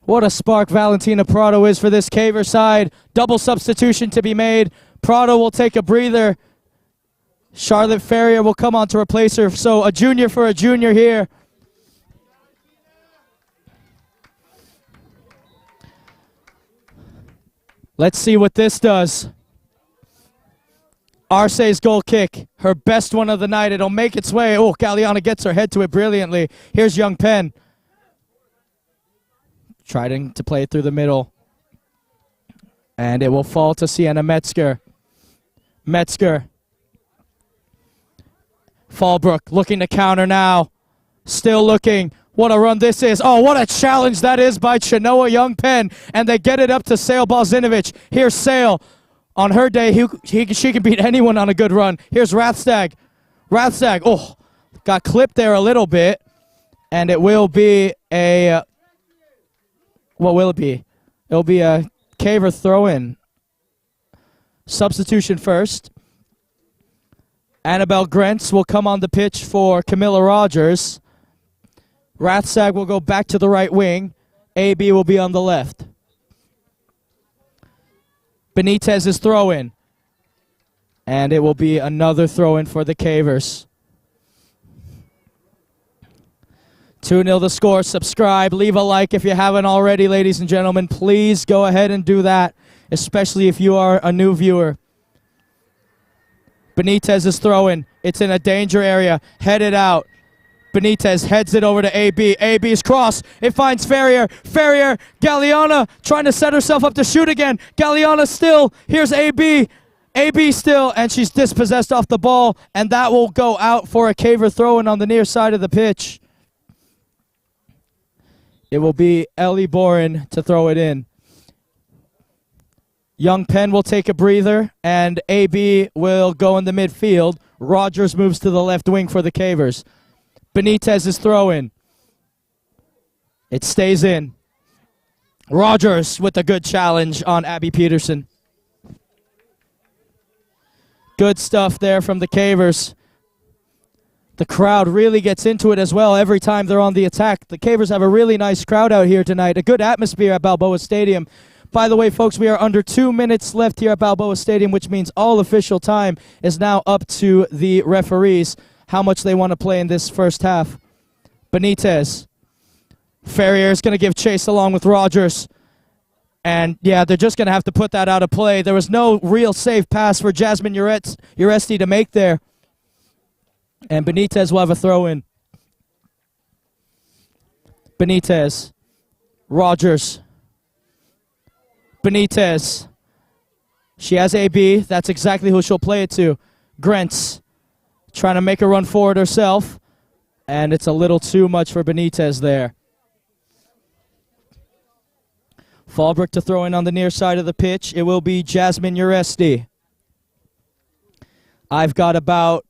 What a spark Valentina Prado is for this Caver side. Double substitution to be made. Prado will take a breather. Charlotte Ferrier will come on to replace her. So a junior for a junior here. Let's see what this does. Arce's goal kick, her best one of the night. It'll make its way. Oh, Galeana gets her head to it brilliantly. Here's Young Penn. Trying to play it through the middle. And it will fall to Sienna Metzger. Metzger. Fallbrook looking to counter now. Still looking. What a run this is. Oh, what a challenge that is by Chenoa Young Penn. And they get it up to Sale Balzinovich. Here's Sale. On her day, she can beat anyone on a good run. Here's Rathstag. Rathstag, oh, got clipped there a little bit. And it will be a... What will it be? It'll be a Caver throw-in. Substitution first. Annabelle Grentz will come on the pitch for Camilla Rogers. Rathstag will go back to the right wing. AB will be on the left. Benitez is throw-in. And it will be another throw-in for the Cavers. 2-0 the score. Subscribe. Leave a like if you haven't already, ladies and gentlemen. Please go ahead and do that, especially if you are a new viewer. Benitez is throwing. It's in a danger area. Headed out. Benitez heads it over to AB. AB's cross. It finds Ferrier. Ferrier. Galeana trying to set herself up to shoot again. Galeana still. Here's AB. AB still. And she's dispossessed off the ball. And that will go out for a Caver throw-in on the near side of the pitch. It will be Ellie Boren to throw it in. Young Penn will take a breather, and AB will go in the midfield. Rogers moves to the left wing for the Cavers. Benitez is throwing. It stays in. Rogers with a good challenge on Abby Peterson. Good stuff there from the Cavers. The crowd really gets into it as well every time they're on the attack. The Cavers have a really nice crowd out here tonight. A good atmosphere at Balboa Stadium. By the way, folks, we are under 2 minutes left here at Balboa Stadium, which means all official time is now up to the referees, how much they want to play in this first half. Benitez. Ferrier is going to give chase along with Rogers. And, yeah, they're just going to have to put that out of play. There was no real safe pass for Jasmine Uresti to make there. And Benitez will have a throw-in. Benitez. Rogers. Benitez. She has AB. That's exactly who she'll play it to. Grentz. Trying to make a run forward herself. And it's a little too much for Benitez there. Fallbrook to throw in on the near side of the pitch. It will be Jasmine Uresti. I've got about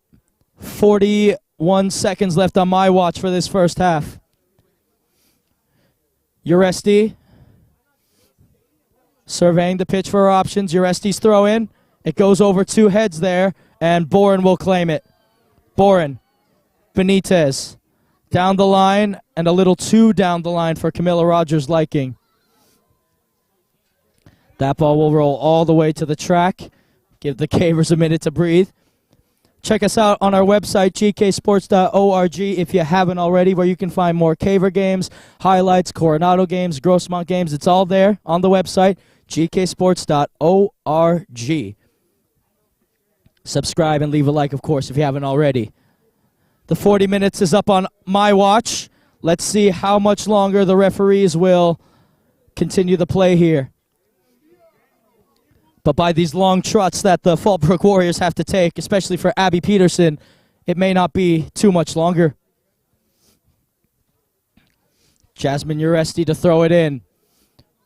41 seconds left on my watch for this first half. Uresti surveying the pitch for her options. Uresti's throw in. It goes over two heads there, and Boren will claim it. Boren. Benitez. Down the line, and a little too down the line for Camilla Rogers' liking. That ball will roll all the way to the track. Give the Cavers a minute to breathe. Check us out on our website, gksports.org, if you haven't already, where you can find more Caver games, highlights, Coronado games, Grossmont games. It's all there on the website, gksports.org. Subscribe and leave a like, of course, if you haven't already. The 40 minutes is up on my watch. Let's see how much longer the referees will continue the play here. But by these long trots that the Fallbrook Warriors have to take, especially for Abby Peterson, it may not be too much longer. Jasmine Uresti to throw it in.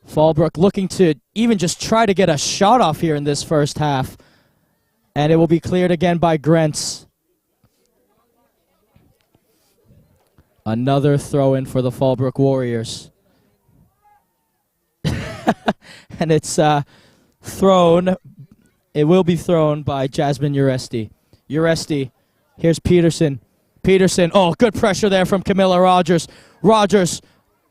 Fallbrook looking to even just try to get a shot off here in this first half. And it will be cleared again by Grentz. Another throw in for the Fallbrook Warriors. And it's... thrown. It will be thrown by Jasmine Uresti. Uresti. Here's Peterson. Peterson. Oh, good pressure there from Camilla Rogers. Rogers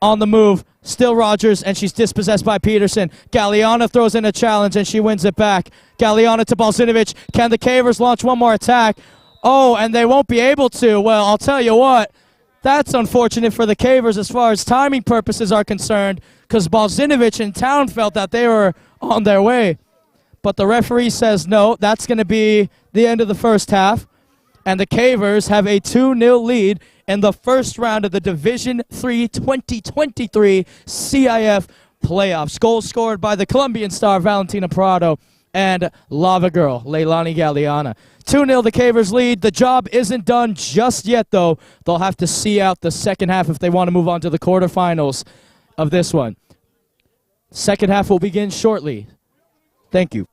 on the move. Still Rogers, and she's dispossessed by Peterson. Galeana throws in a challenge, and she wins it back. Galeana to Balzinovic. Can the Cavers launch one more attack? Oh, and they won't be able to. Well, I'll tell you what. That's unfortunate for the Cavers as far as timing purposes are concerned, because Balzinovic in town felt that they were on their way. But the referee says no, that's going to be the end of the first half. And the Cavers have a 2-0 lead in the first round of the Division III 2023 CIF playoffs. Goals scored by the Colombian star Valentina Prado and Lava Girl Leilani Galeana. 2-0 the Cavers lead. The job isn't done just yet, though. They'll have to see out the second half if they want to move on to the quarterfinals of this one. Second half will begin shortly. Thank you.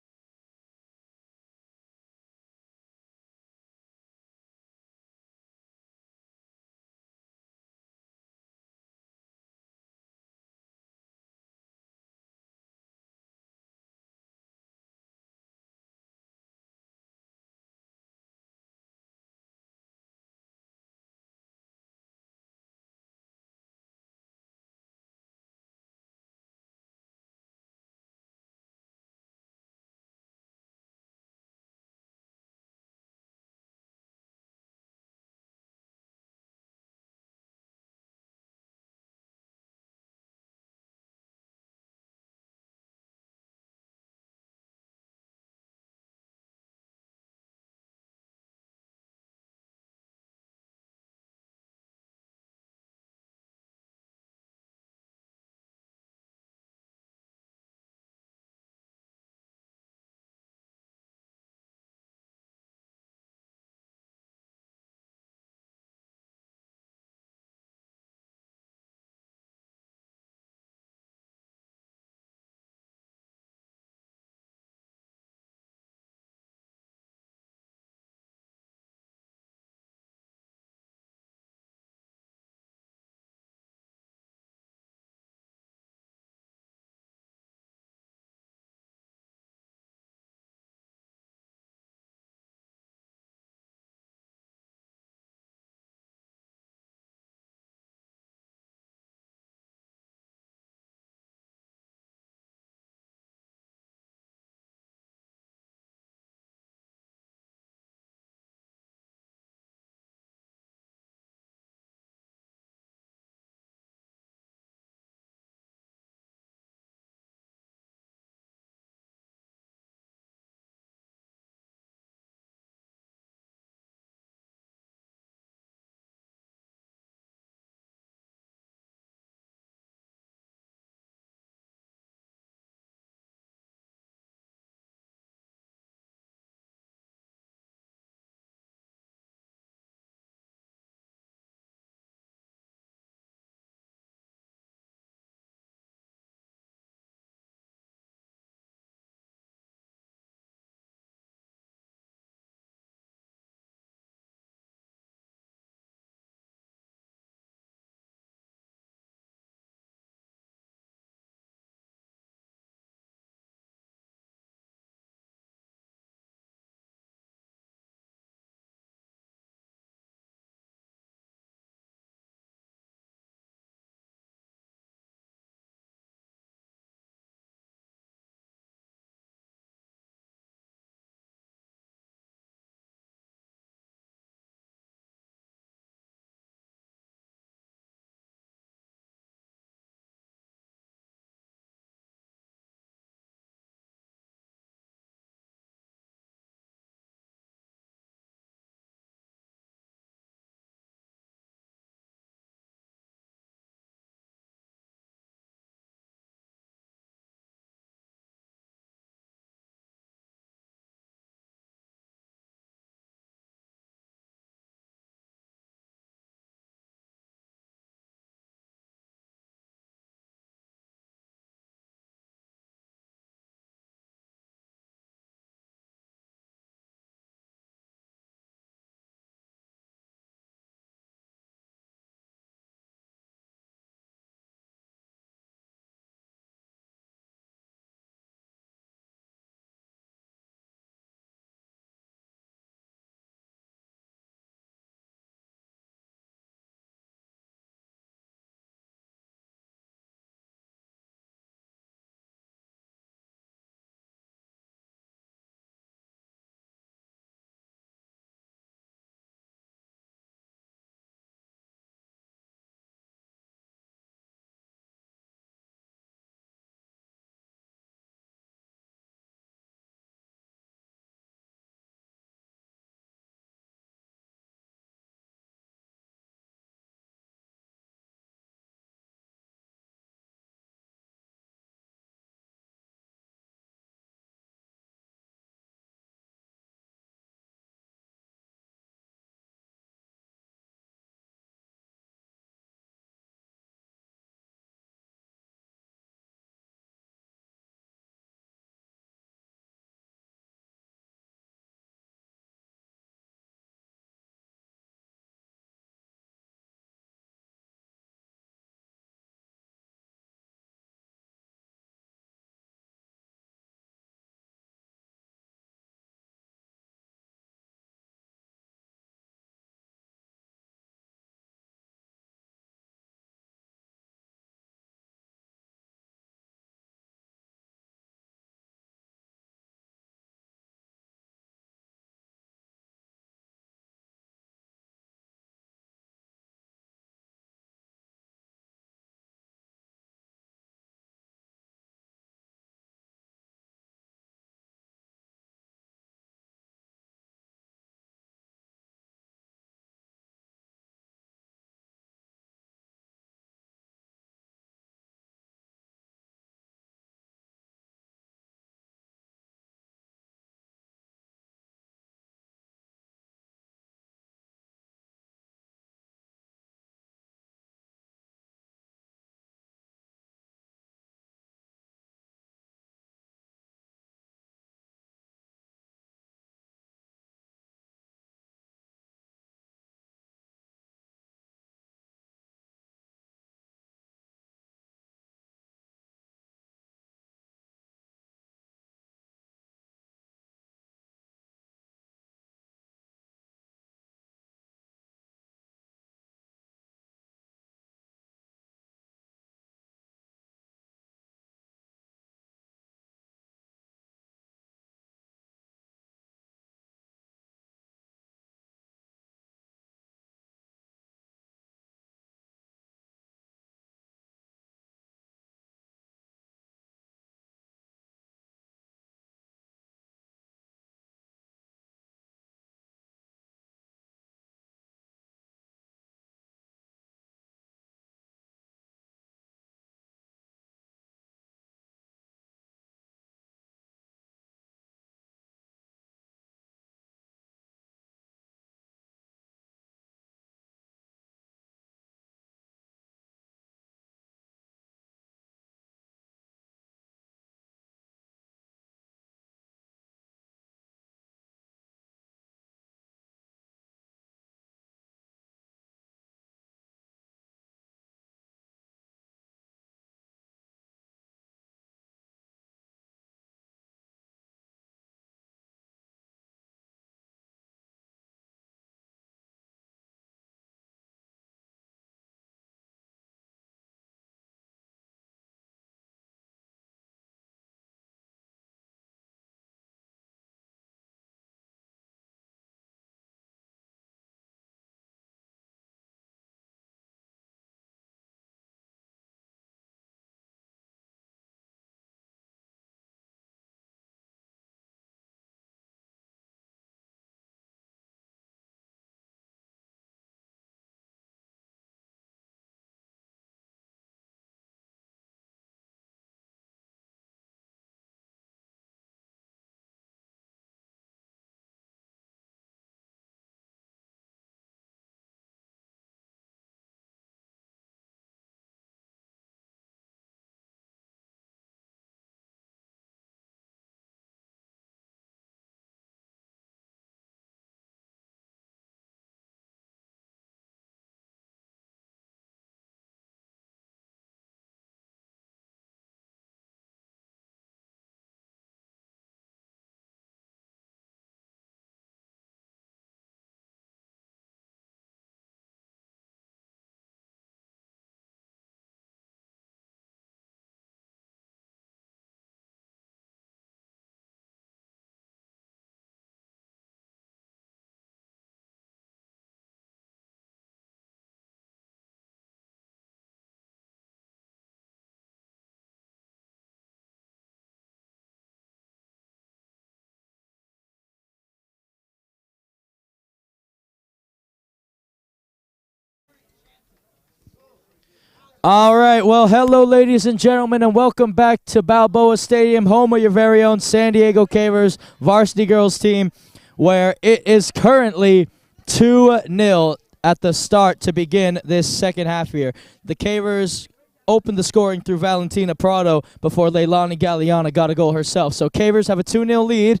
All right, well, hello, ladies and gentlemen, and welcome back to Balboa Stadium, home of your very own San Diego Cavers varsity girls team, where it is currently 2-0 at the start to begin this second half here. The Cavers opened the scoring through Valentina Prado before Leilani Galeana got a goal herself. So Cavers have a 2-0 lead.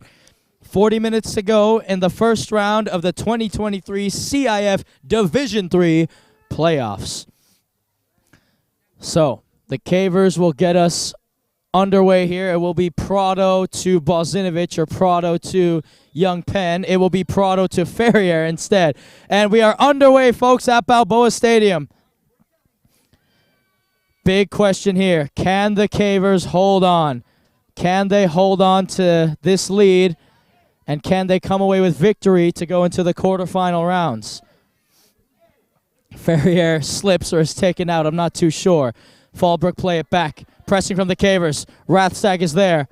40 minutes to go in the first round of the 2023 CIF Division III playoffs. So, the Cavers will get us underway here. It will be Prado to Bozinovic or Prado to Young Penn. It will be Prado to Ferrier instead. And we are underway, folks, at Balboa Stadium. Big question here. Can the Cavers hold on? Can they hold on to this lead? And can they come away with victory to go into the quarterfinal rounds? Ferrier slips or is taken out. I'm not too sure. Fallbrook play it back. Pressing from the Cavers. Rathstag is there.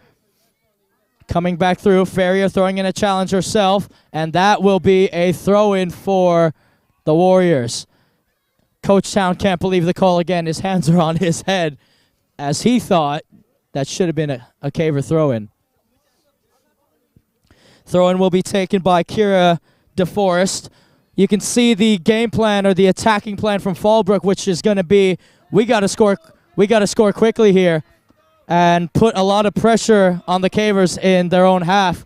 Coming back through. Ferrier throwing in a challenge herself. And that will be a throw-in for the Warriors. Coach Town can't believe the call again. His hands are on his head as he thought that should have been a Caver throw-in. Throw-in will be taken by Kira DeForest. You can see the game plan or the attacking plan from Fallbrook, which is going to be we got to score quickly here and put a lot of pressure on the Cavers in their own half.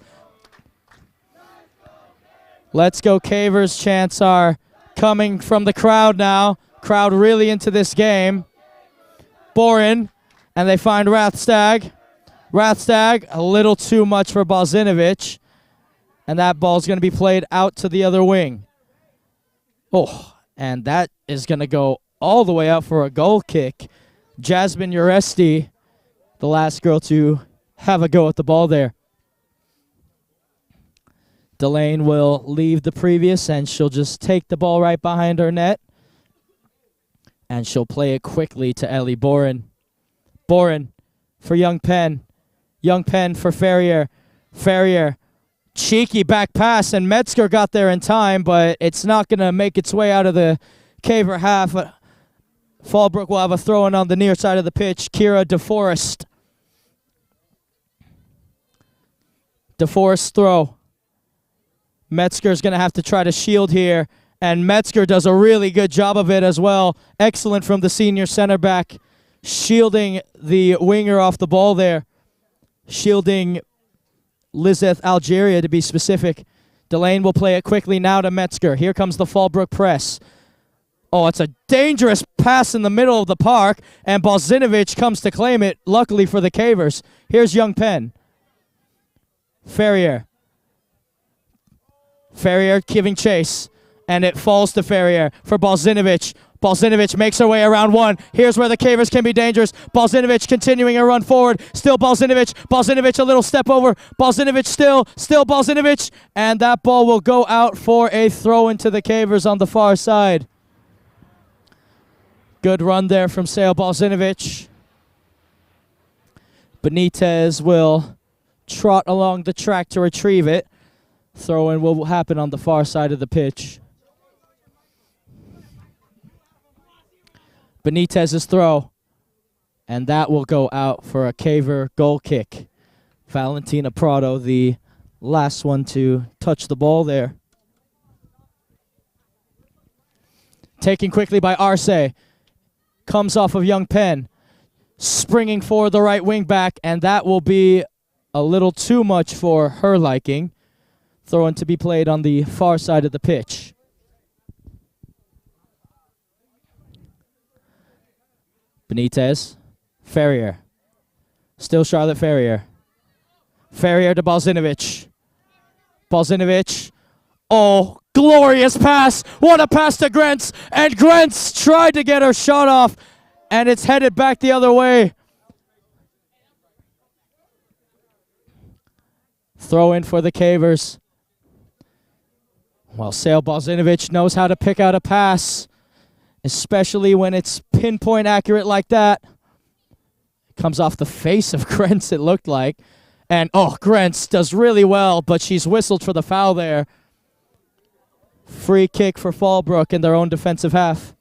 Let's go Cavers chants are coming from the crowd now. Crowd really into this game. Borin, and they find Rathstag. Rathstag, a little too much for Bozinovic. And that ball's going to be played out to the other wing. Oh, and that is going to go all the way out for a goal kick. Jasmine Uresti, the last girl to have a go at the ball there. Delane will leave the previous, and she'll just take the ball right behind her net. And she'll play it quickly to Ellie Borin. Borin for Young Penn. Young Penn for Ferrier. Ferrier. Cheeky back pass, and Metzger got there in time, but it's not going to make its way out of the Caver half. Fallbrook will have a throw-in on the near side of the pitch. Kira DeForest. DeForest throw. Metzger's going to have to try to shield here, and Metzger does a really good job of it as well. Excellent from the senior center back, shielding the winger off the ball there. Shielding Lizeth Algeria, to be specific. Delane will play it quickly now to Metzger. Here comes the Fallbrook press. Oh, it's a dangerous pass in the middle of the park, and Bozinovic comes to claim it, luckily for the Cavers. Here's Young Penn. Ferrier. Ferrier giving chase, and it falls to Ferrier for Bozinovic. Bozinovic makes her way around one. Here's where the Cavers can be dangerous. Bozinovic continuing a run forward. Still Bozinovic. Bozinovic a little step over. Bozinovic still Bozinovic. And that ball will go out for a throw into the Cavers on the far side. Good run there from Sale Bozinovic. Benitez will trot along the track to retrieve it. Throw-in will happen on the far side of the pitch. Benitez's throw, and that will go out for a Caver goal kick. Valentina Prado, the last one to touch the ball there. Taken quickly by Arce. Comes off of Young Penn. Springing for the right wing back, and that will be a little too much for her liking. Throw-in to be played on the far side of the pitch. Benitez. Ferrier. Still Charlotte Ferrier. Ferrier to Bozinovic. Bozinovic. Oh, glorious pass. What a pass to Grentz. And Grentz tried to get her shot off, and it's headed back the other way. Throw in for the Cavers. Well, Sale Bozinovic knows how to pick out a pass, especially when it's pinpoint accurate like that. Comes off the face of Grentz, it looked like. And, oh, Grentz does really well, but she's whistled for the foul there. Free kick for Fallbrook in their own defensive half.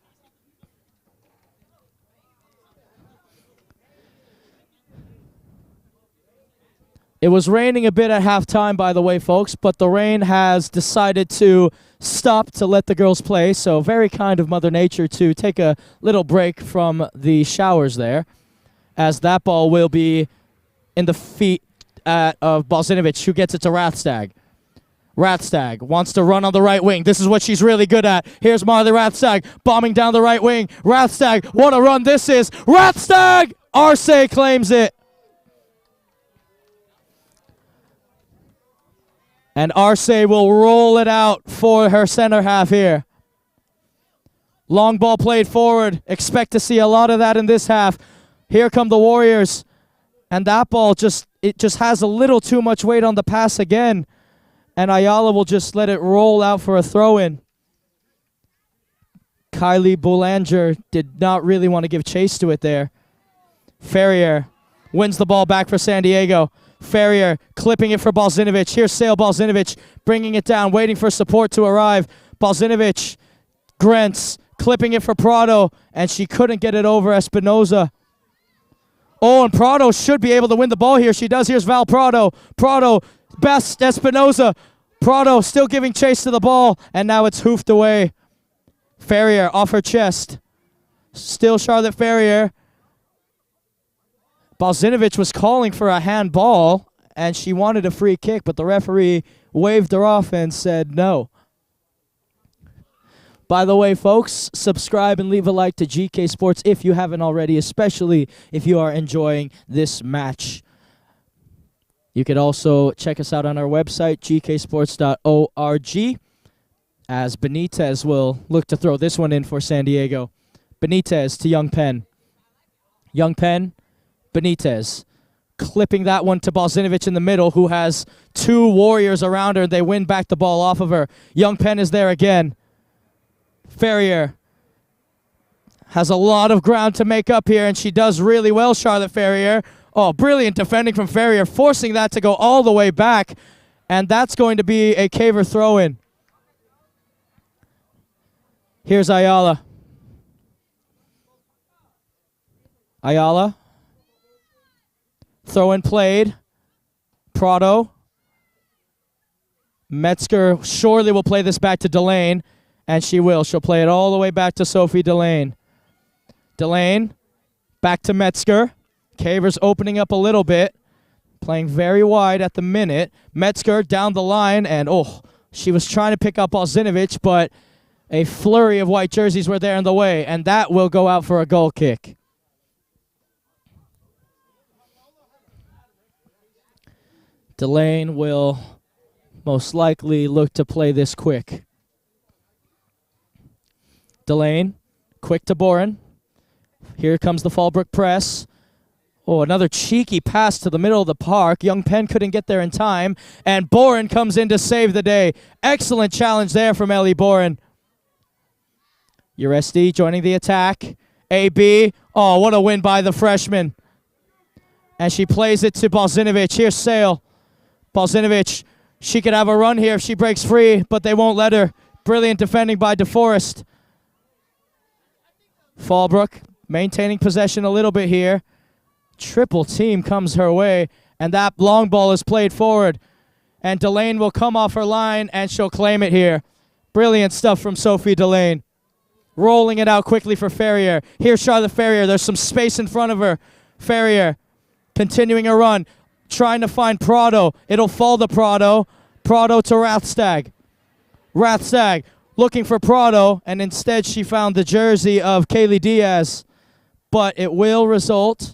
It was raining a bit at halftime, by the way, folks, but the rain has decided to stop to let the girls play, so very kind of Mother Nature to take a little break from the showers there, as that ball will be in the feet of Balzinovic, who gets it to Rathstag. Rathstag wants to run on the right wing. This is what she's really good at. Here's Marley Rathstag bombing down the right wing. Rathstag, what a run this is. Rathstag! Arce claims it. And Arce will roll it out for her center half here. Long ball played forward. Expect to see a lot of that in this half. Here come the Warriors. And that ball just has a little too much weight on the pass again. And Ayala will just let it roll out for a throw-in. Kylie Boulanger did not really want to give chase to it there. Ferrier wins the ball back for San Diego. Ferrier clipping it for Balzinovic. Here's Sale Balzinovic bringing it down, waiting for support to arrive. Balzinovic, Grentz clipping it for Prado, and she couldn't get it over Espinoza. Oh, and Prado should be able to win the ball here. She does. Here's Val Prado. Prado, best Espinoza. Prado still giving chase to the ball, and now it's hoofed away. Ferrier off her chest. Still Charlotte Ferrier. Balzinovic was calling for a handball, and she wanted a free kick, but the referee waved her off and said no. By the way, folks, subscribe and leave a like to GK Sports if you haven't already, especially if you are enjoying this match. You could also check us out on our website, gksports.org, as Benitez will look to throw this one in for San Diego. Benitez to Young Penn. Young Penn, Benitez. Clipping that one to Balzinovic in the middle, who has two Warriors around her, and they win back the ball off of her. Young Penn is there again. Ferrier has a lot of ground to make up here, and she does really well, Charlotte Ferrier. Oh, brilliant defending from Ferrier, forcing that to go all the way back, and that's going to be a Caver throw-in. Here's Ayala. Ayala. Throw-in played. Prado. Metzger surely will play this back to Delane, and she will. She'll play it all the way back to Sophie Delane. Delane, back to Metzger. Caver's opening up a little bit, playing very wide at the minute. Metzger down the line, and she was trying to pick up Balzinovic, but a flurry of white jerseys were there in the way, and that will go out for a goal kick. Delane will most likely look to play this quick. Delane, quick to Boren. Here comes the Fallbrook press. Oh, another cheeky pass to the middle of the park. Young Penn couldn't get there in time, and Boren comes in to save the day. Excellent challenge there from Ellie Boren. Uresti joining the attack. AB, oh, what a win by the freshman. And she plays it to Balzinovic. Here's Sale. Balzinovic, she could have a run here if she breaks free, but they won't let her. Brilliant defending by DeForest. Fallbrook maintaining possession a little bit here. Triple team comes her way, and that long ball is played forward. And Delane will come off her line, and she'll claim it here. Brilliant stuff from Sophie Delane. Rolling it out quickly for Ferrier. Here's Charlotte Ferrier. There's some space in front of her. Ferrier continuing her run, trying to find Prado. It'll fall to Prado. Prado to Rathstag. Rathstag looking for Prado, and instead she found the jersey of Kaylee Diaz. But it will result...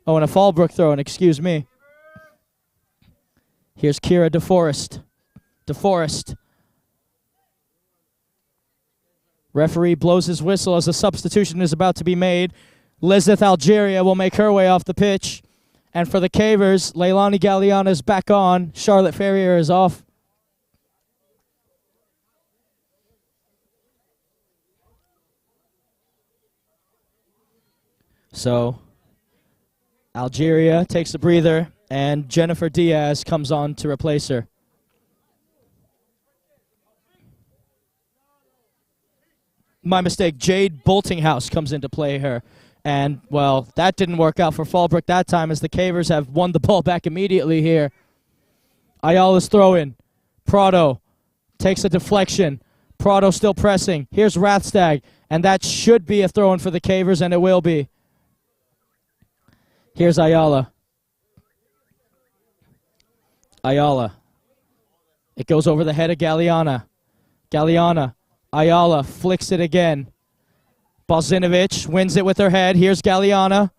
Oh, and a Fallbrook throw, and excuse me. Here's Kira DeForest. DeForest. Referee blows his whistle as a substitution is about to be made. Lizeth Algeria will make her way off the pitch. And for the Cavers, Leilani Galliana is back on. Charlotte Ferrier is off. So... Algeria takes a breather, and Jennifer Diaz comes on to replace her. My mistake, Jade Boltinghouse comes in to play her. And, well, that didn't work out for Fallbrook that time as the Cavers have won the ball back immediately here. Ayala's throw-in. Prado takes a deflection. Prado still pressing. Here's Rathstag, and that should be a throw-in for the Cavers, and it will be. Here's Ayala. Ayala. It goes over the head of Galeana. Galeana. Ayala flicks it again. Balzinovic wins it with her head. Here's Galeana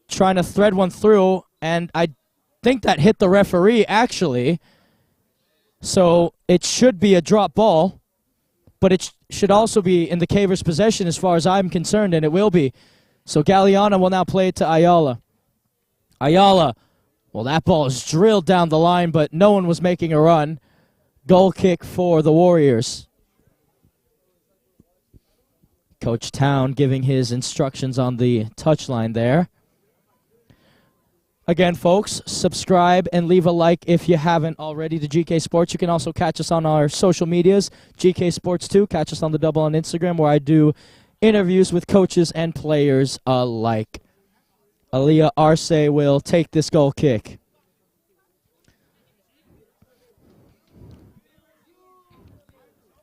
trying to thread one through, and I think that hit the referee, actually. So it should be a drop ball, but it should also be in the Cavers' possession as far as I'm concerned, and it will be. So Galeana will now play it to Ayala. Ayala, well, that ball is drilled down the line, but no one was making a run. Goal kick for the Warriors. Coach Town giving his instructions on the touchline there. Again, folks, subscribe and leave a like if you haven't already to GK Sports. You can also catch us on our social medias, GK Sports 2. Catch us on the Double on Instagram, where I do interviews with coaches and players alike. Aaliyah Arce will take this goal kick.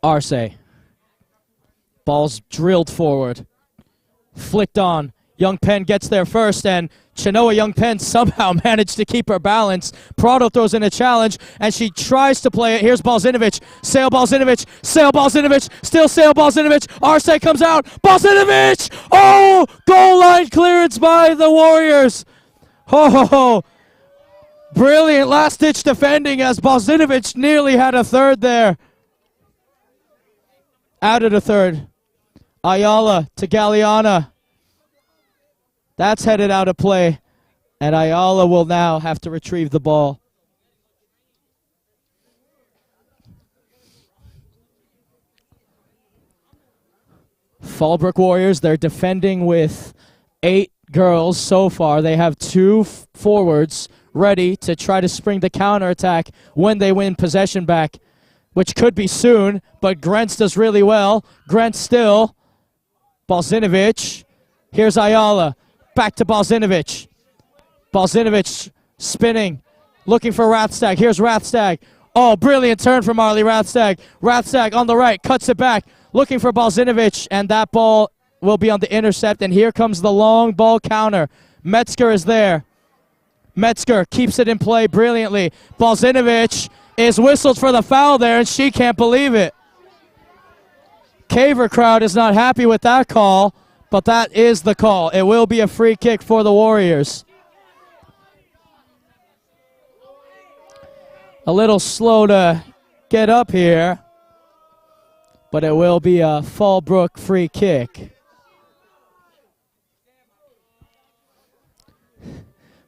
Arce. Ball's drilled forward. Flicked on. Young Penn gets there first, and Chenoa Young Penn somehow managed to keep her balance. Prado throws in a challenge, and she tries to play it. Here's Balzinovic. Sail Balzinovic. Sail Balzinovic. Still Sail Balzinovic. Arce comes out. Balzinovic! Oh! Goal line clearance by the Warriors. Ho, ho, ho. Brilliant last-ditch defending as Balzinovic nearly had a third there. Out of the third. Ayala to Galeana. That's headed out of play, and Ayala will now have to retrieve the ball. Fallbrook Warriors, they're defending with 8 girls so far. They have 2 forwards ready to try to spring the counterattack when they win possession back, which could be soon, but Grentz does really well. Grentz still. Balzinovic. Here's Ayala. Back to Balzinovic. Balzinovic spinning, looking for Rathstag. Here's Rathstag. Oh, brilliant turn from Marley Rathstag. Rathstag on the right, cuts it back, looking for Balzinovic, and that ball will be on the intercept, and here comes the long ball counter. Metzger is there. Metzger keeps it in play brilliantly. Balzinovic is whistled for the foul there, and she can't believe it. Caver crowd is not happy with that call, but that is the call. It will be a free kick for the Warriors. A little slow to get up here, but it will be a Fallbrook free kick.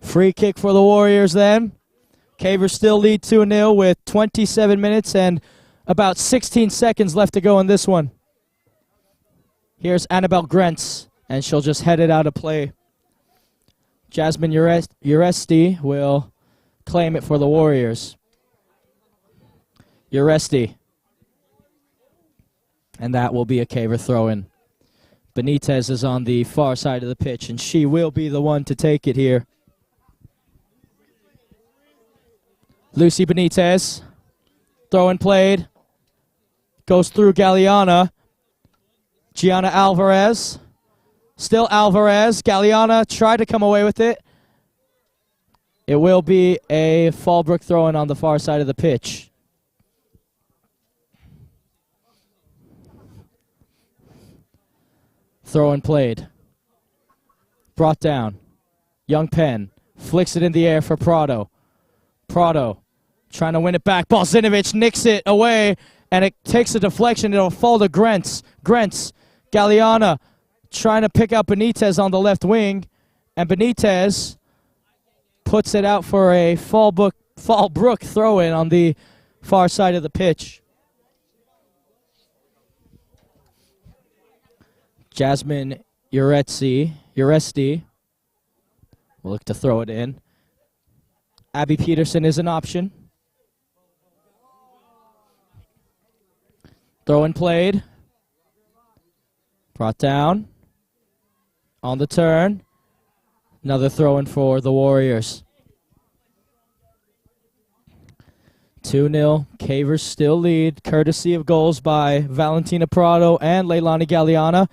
Free kick for the Warriors then. Cavers still lead 2-0 with 27 minutes and about 16 seconds left to go in this one. Here's Annabelle Grentz, and she'll just head it out of play. Jasmine Uresti will claim it for the Warriors. Uresti. And that will be a Caver throw-in. Benitez is on the far side of the pitch, and she will be the one to take it here. Lucy Benitez. Throw-in played. Goes through Galeana. Gianna Alvarez. Still Alvarez. Galeana tried to come away with it. It will be a Fallbrook throw-in on the far side of the pitch. Throw-in played. Brought down. Young Penn flicks it in the air for Prado. Prado trying to win it back. Balzinovic nicks it away, and it takes a deflection. It'll fall to Grentz. Grentz. Galeana trying to pick out Benitez on the left wing, and Benitez puts it out for a Fallbrook throw-in on the far side of the pitch. Jasmine Uresti will look to throw it in. Abby Peterson is an option. Throw-in played. Brought down. On the turn. Another throw-in for the Warriors. 2-0. Cavers still lead, courtesy of goals by Valentina Prado and Leilani Galeana.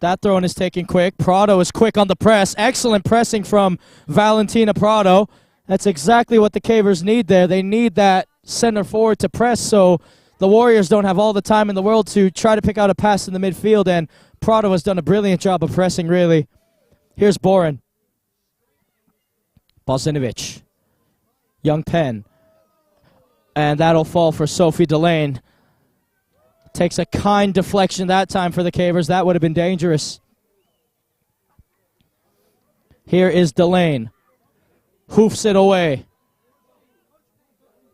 That throw-in is taken quick. Prado is quick on the press. Excellent pressing from Valentina Prado. That's exactly what the Cavers need there. They need that center forward to press so the Warriors don't have all the time in the world to try to pick out a pass in the midfield, and Prado has done a brilliant job of pressing, really. Here's Boren. Bozinovic. Young Penn. And that'll fall for Sophie Delane. Takes a kind deflection that time for the Cavers. That would have been dangerous. Here is Delane. Hoofs it away.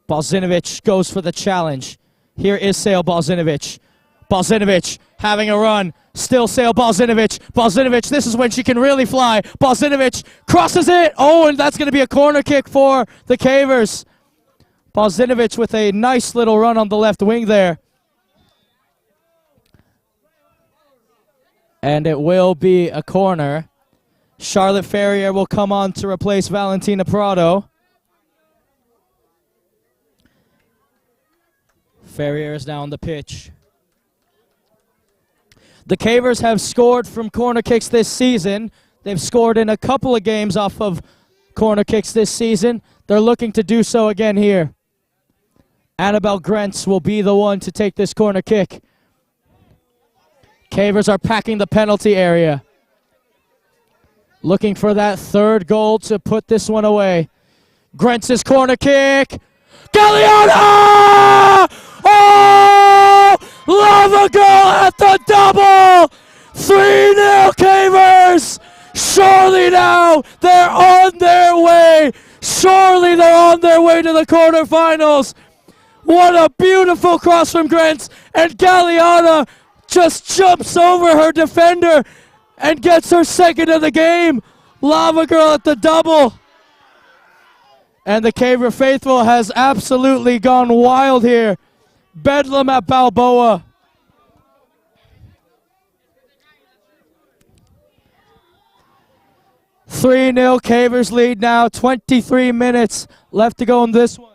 Bozinovic goes for the challenge. Here is Sale Bozinovic. Bozinovic having a run. Still Sale Bozinovic. Bozinovic, this is when she can really fly. Bozinovic crosses it. Oh, and that's going to be a corner kick for the Cavers. Bozinovic with a nice little run on the left wing there. And it will be a corner. Charlotte Ferrier will come on to replace Valentina Prado. Ferrier is now on the pitch. The Cavers have scored from corner kicks this season. They've scored in a couple of games off of corner kicks this season. They're looking to do so again here. Annabelle Grentz will be the one to take this corner kick. Cavers are packing the penalty area. Looking for that third goal to put this one away. Grentz's corner kick. Galeana! Oh! Lava Girl at the double! 3-0 Cavers! Surely now they're on their way. Surely they're on their way to the quarterfinals. What a beautiful cross from Grentz. And Galeana just jumps over her defender and gets her second of the game. Lava Girl at the double. And the Caver faithful has absolutely gone wild here. Bedlam at Balboa. "3-0 Cavers lead now. 23 minutes left to go in this one.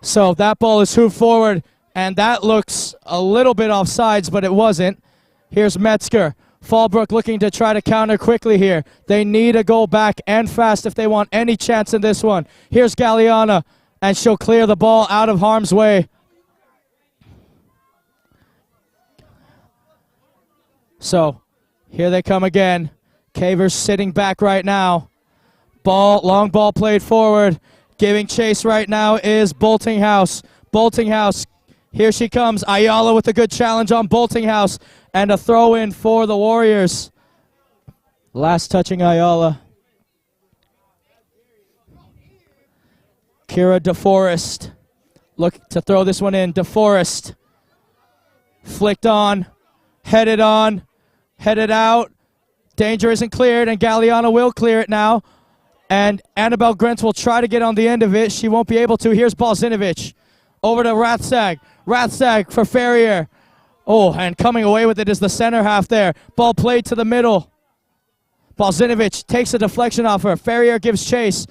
So that ball is hoofed forward, and that looks a little bit offsides, but it wasn't. Here's Metzger. Fallbrook looking to try to counter quickly here. They need a goal back and fast if they want any chance in this one. Here's Galeana, and she'll clear the ball out of harm's way. So here they come again. Cavers sitting back right now. Long ball played forward. Giving chase right now is Boltinghouse. Boltinghouse, here she comes. Ayala with a good challenge on Boltinghouse. And a throw-in for the Warriors. Last touching Ayala. Kira DeForest. Look to throw this one in. DeForest. Flicked on. Headed out. Danger isn't cleared, and Galeana will clear it now. And Annabelle Grentz will try to get on the end of it. She won't be able to. Here's Bozinovic. Over to Rathsag. Rathsag for Ferrier. Oh, and coming away with it is the center half there. Ball played to the middle. Bozinovic takes a deflection off her. Ferrier gives chase.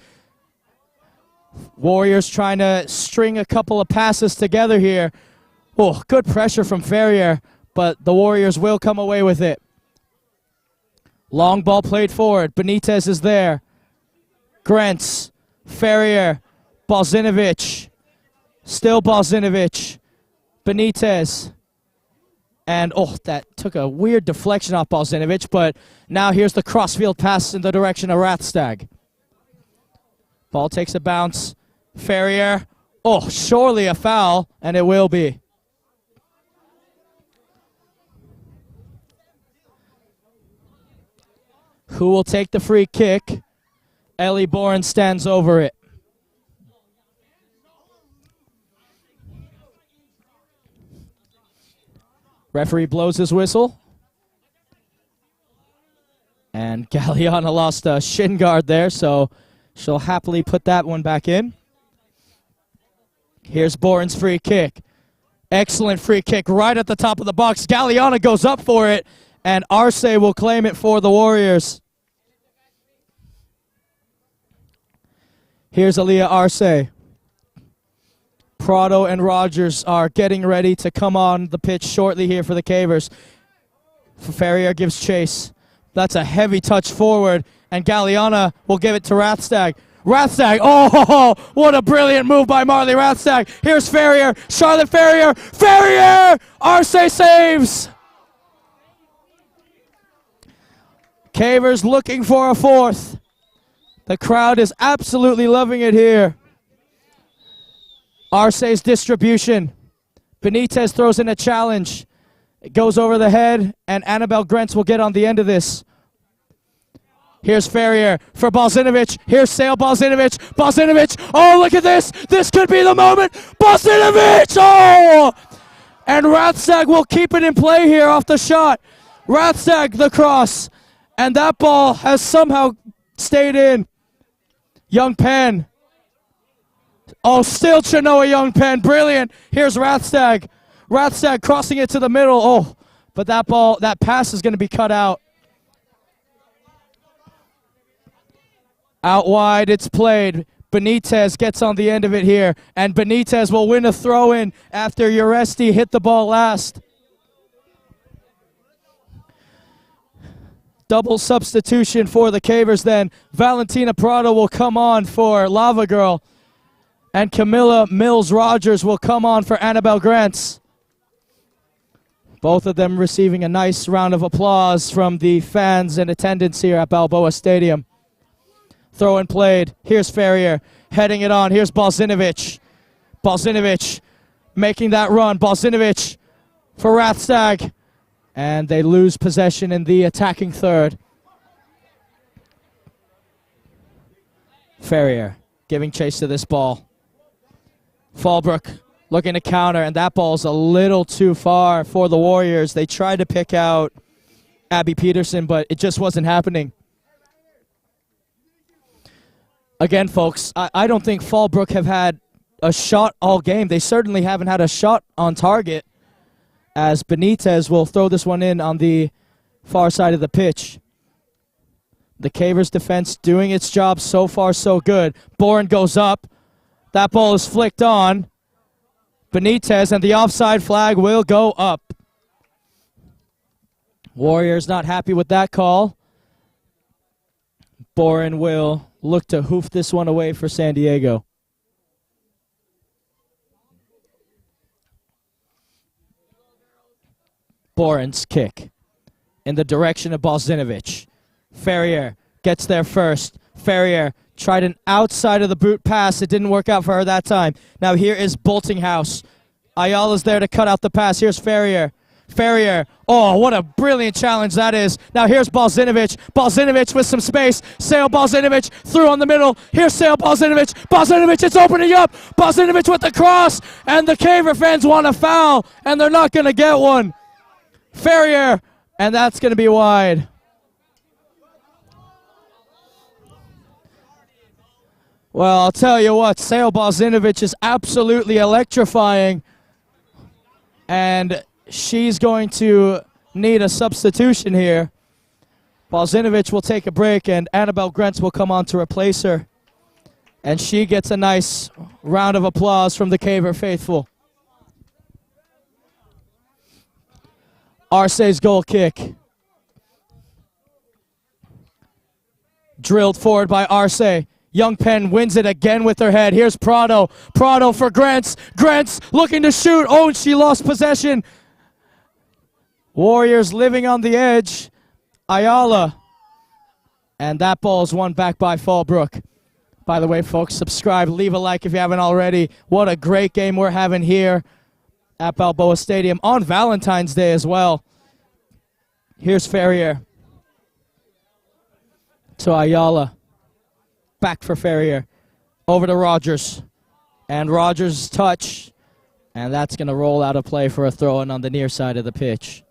Warriors trying to string a couple of passes together here. Oh, good pressure from Ferrier, but the Warriors will come away with it. Long ball played forward. Benitez is there. Grentz, Ferrier, Bozinovic, still Bozinovic, Benitez, and that took a weird deflection off Bozinovic, but now here's the crossfield pass in the direction of Rathstag. Ball takes a bounce, Ferrier, surely a foul, and it will be. Who will take the free kick? Ellie Boren stands over it. Referee blows his whistle. And Galeana lost a shin guard there, so she'll happily put that one back in. Here's Boren's free kick. Excellent free kick right at the top of the box. Galeana goes up for it, and Arce will claim it for the Warriors. Here's Aaliyah Arce. Prado and Rogers are getting ready to come on the pitch shortly here for the Cavers. Ferrier gives chase. That's a heavy touch forward, and Galeana will give it to Rathstag. Rathstag, oh, what a brilliant move by Marley Rathstag. Here's Ferrier, Charlotte Ferrier, Ferrier! Arce saves! Cavers looking for a fourth. The crowd is absolutely loving it here. Arce's distribution. Benitez throws in a challenge. It goes over the head, and Annabelle Grentz will get on the end of this. Here's Ferrier for Balzinovic. Here's Sale Balzinovic. Balzinovic, oh, look at this. This could be the moment. Balzinovic, oh! And Rathstag will keep it in play here off the shot. Rathstag, the cross. And that ball has somehow stayed in. Young Penn. Oh, still Chenoa Young Penn. Brilliant. Here's Rathstag. Rathstag crossing it to the middle. Oh, but that pass is going to be cut out. Out wide, it's played. Benitez gets on the end of it here, and Benitez will win a throw-in after Uresti hit the ball last. Double substitution for the Cavers then. Valentina Prado will come on for Lava Girl, and Camilla Mills-Rogers will come on for Annabelle Grantz. Both of them receiving a nice round of applause from the fans in attendance here at Balboa Stadium. Throw and played. Here's Ferrier heading it on. Here's Balzinovic. Balzinovic making that run. Balzinovic for Rathstag. And they lose possession in the attacking third. Ferrier giving chase to this ball. Fallbrook looking to counter, and that ball's a little too far for the Warriors. They tried to pick out Abby Peterson, but it just wasn't happening. Again, folks, I don't think Fallbrook have had a shot all game. They certainly haven't had a shot on target, as Benitez will throw this one in on the far side of the pitch. The Cavers defense doing its job so far so good. Boren goes up. That ball is flicked on. Benitez, and the offside flag will go up. Warriors not happy with that call. Boren will look to hoof this one away for San Diego. Boren's kick in the direction of Balzinovic. Ferrier gets there first. Ferrier tried an outside of the boot pass. It didn't work out for her that time. Now here is Boltinghouse. Ayala's there to cut out the pass. Here's Ferrier. Ferrier. Oh, what a brilliant challenge that is. Now here's Balzinovic. Balzinovic with some space. Sale Balzinovic through on the middle. Here's Sale Balzinovic. Balzinovic, it's opening up. Balzinovic with the cross. And the Caver fans want a foul, and they're not going to get one. Ferrier, and that's going to be wide. Well, I'll tell you what, Sale Balzinovic is absolutely electrifying, and she's going to need a substitution here. Balzinovic will take a break, and Annabelle Grentz will come on to replace her. And she gets a nice round of applause from the Caver faithful. Arce's goal kick. Drilled forward by Arce. Young Penn wins it again with her head. Here's Prado. Prado for Grantz. Grantz looking to shoot. Oh, and she lost possession. Warriors living on the edge. Ayala. And that ball is won back by Fallbrook. By the way, folks, subscribe, leave a like if you haven't already. What a great game we're having here at Balboa Stadium on Valentine's Day as well. Here's Ferrier. To Ayala. Back for Ferrier. Over to Rogers. And Rogers' touch. And that's going to roll out of play for a throw-in on the near side of the pitch.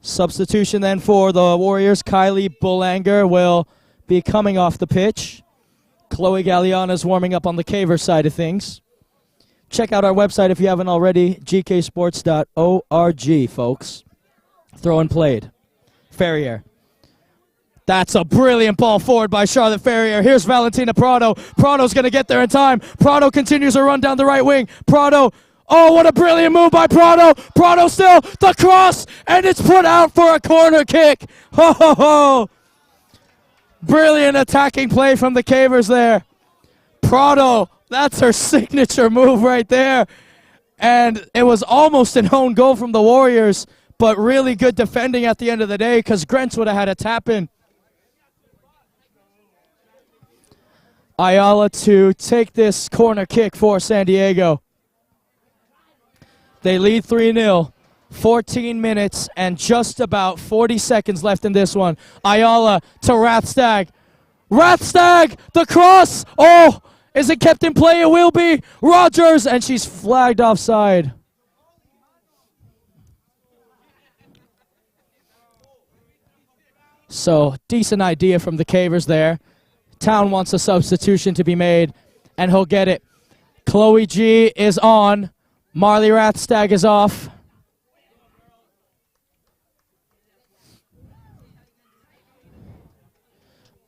Substitution then for the Warriors. Kylie Bullanger will be coming off the pitch. Chloe Galliana's warming up on the caver side of things. Check out our website if you haven't already, gksports.org, folks. Throw and played. Ferrier. That's a brilliant ball forward by Charlotte Ferrier. Here's Valentina Prado. Prado's going to get there in time. Prado continues her run down the right wing. Prado, oh, what a brilliant move by Prado. Prado still, the cross, and it's put out for a corner kick. Ho, ho, ho. Brilliant attacking play from the Cavers there. Prado, that's her signature move right there. And it was almost an own goal from the Warriors, but really good defending at the end of the day because Grents would have had a tap in. Ayala to take this corner kick for San Diego. They lead 3-0. 14 minutes and just about 40 seconds left in this one. Ayala to Rathstag. Rathstag, the cross. Oh, is it kept in play? It will be. Rogers, and she's flagged offside. So, decent idea from the Cavers there. Town wants a substitution to be made, and he'll get it. Chloe G is on. Marley Rathstag is off.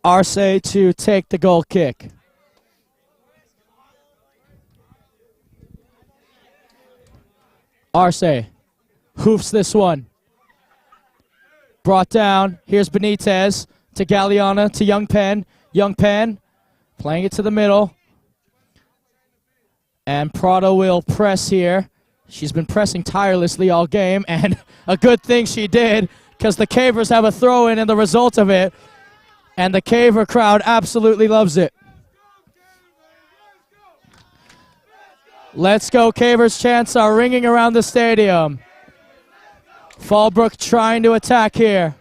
Arce to take the goal kick. Arce hoofs this one. Brought down. Here's Benitez to Galliana to Young Penn. Young Penn playing it to the middle. And Prado will press here. She's been pressing tirelessly all game, and a good thing she did because the Cavers have a throw-in and the result of it. And the Caver crowd absolutely loves it. Let's go, Cavers chants are ringing around the stadium. Fallbrook trying to attack here.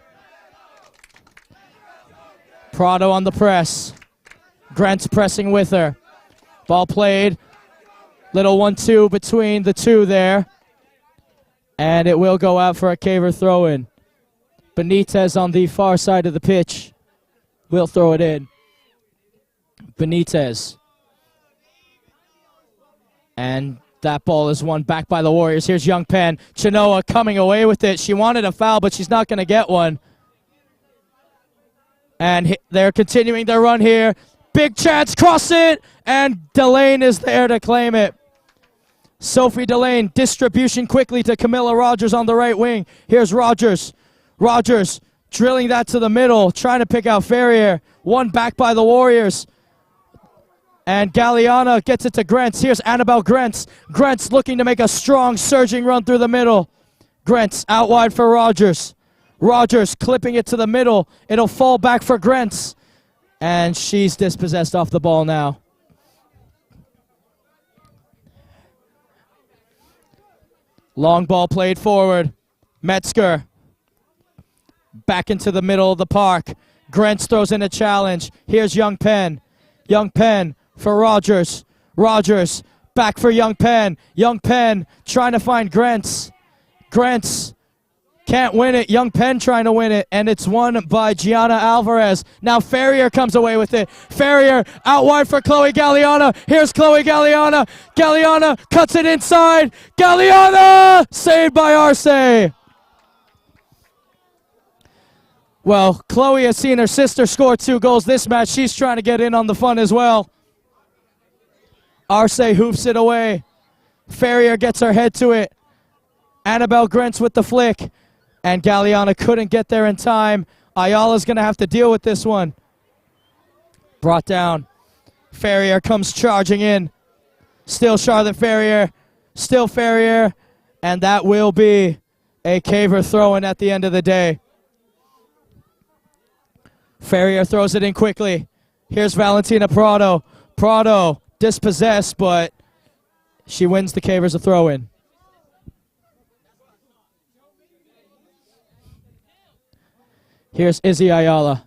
Prado on the press. Grant's pressing with her. Ball played. Little 1-2 between the two there. And it will go out for a Caver throw-in. Benitez on the far side of the pitch. Will throw it in. Benitez. And that ball is won back by the Warriors. Here's Young Penn. Chinoa coming away with it. She wanted a foul, but she's not going to get one. And they're continuing their run here. Big chance, cross it, and Delane is there to claim it. Sophie Delane, distribution quickly to Camilla Rogers on the right wing. Here's Rogers. Rogers drilling that to the middle, trying to pick out Ferrier. One back by the Warriors. And Galliana gets it to Grents. Here's Annabelle Grents. Grents looking to make a strong, surging run through the middle. Grents out wide for Rogers. Rogers clipping it to the middle. It'll fall back for Grents. And she's dispossessed off the ball now. Long ball played forward. Metzger. Back into the middle of the park. Grents throws in a challenge. Here's Young Penn. Young Penn for Rogers. Rogers back for Young Penn. Young Penn trying to find Grents. Grents can't win it. Young Penn trying to win it, and it's won by Gianna Alvarez. Now Ferrier comes away with it. Ferrier out wide for Chloe Galliana. Here's Chloe Galliana. Galliana cuts it inside. Galliana saved by Arce. Well, Chloe has seen her sister score 2 goals this match. She's trying to get in on the fun as well. Arce hoofs it away. Ferrier gets her head to it. Annabelle Grents with the flick. And Galliana couldn't get there in time. Ayala's going to have to deal with this one. Brought down. Ferrier comes charging in. Still Charlotte Ferrier. Still Ferrier. And that will be a Caver throw-in at the end of the day. Ferrier throws it in quickly. Here's Valentina Prado. Prado dispossessed, but she wins the Cavers a throw-in. Here's Izzy Ayala.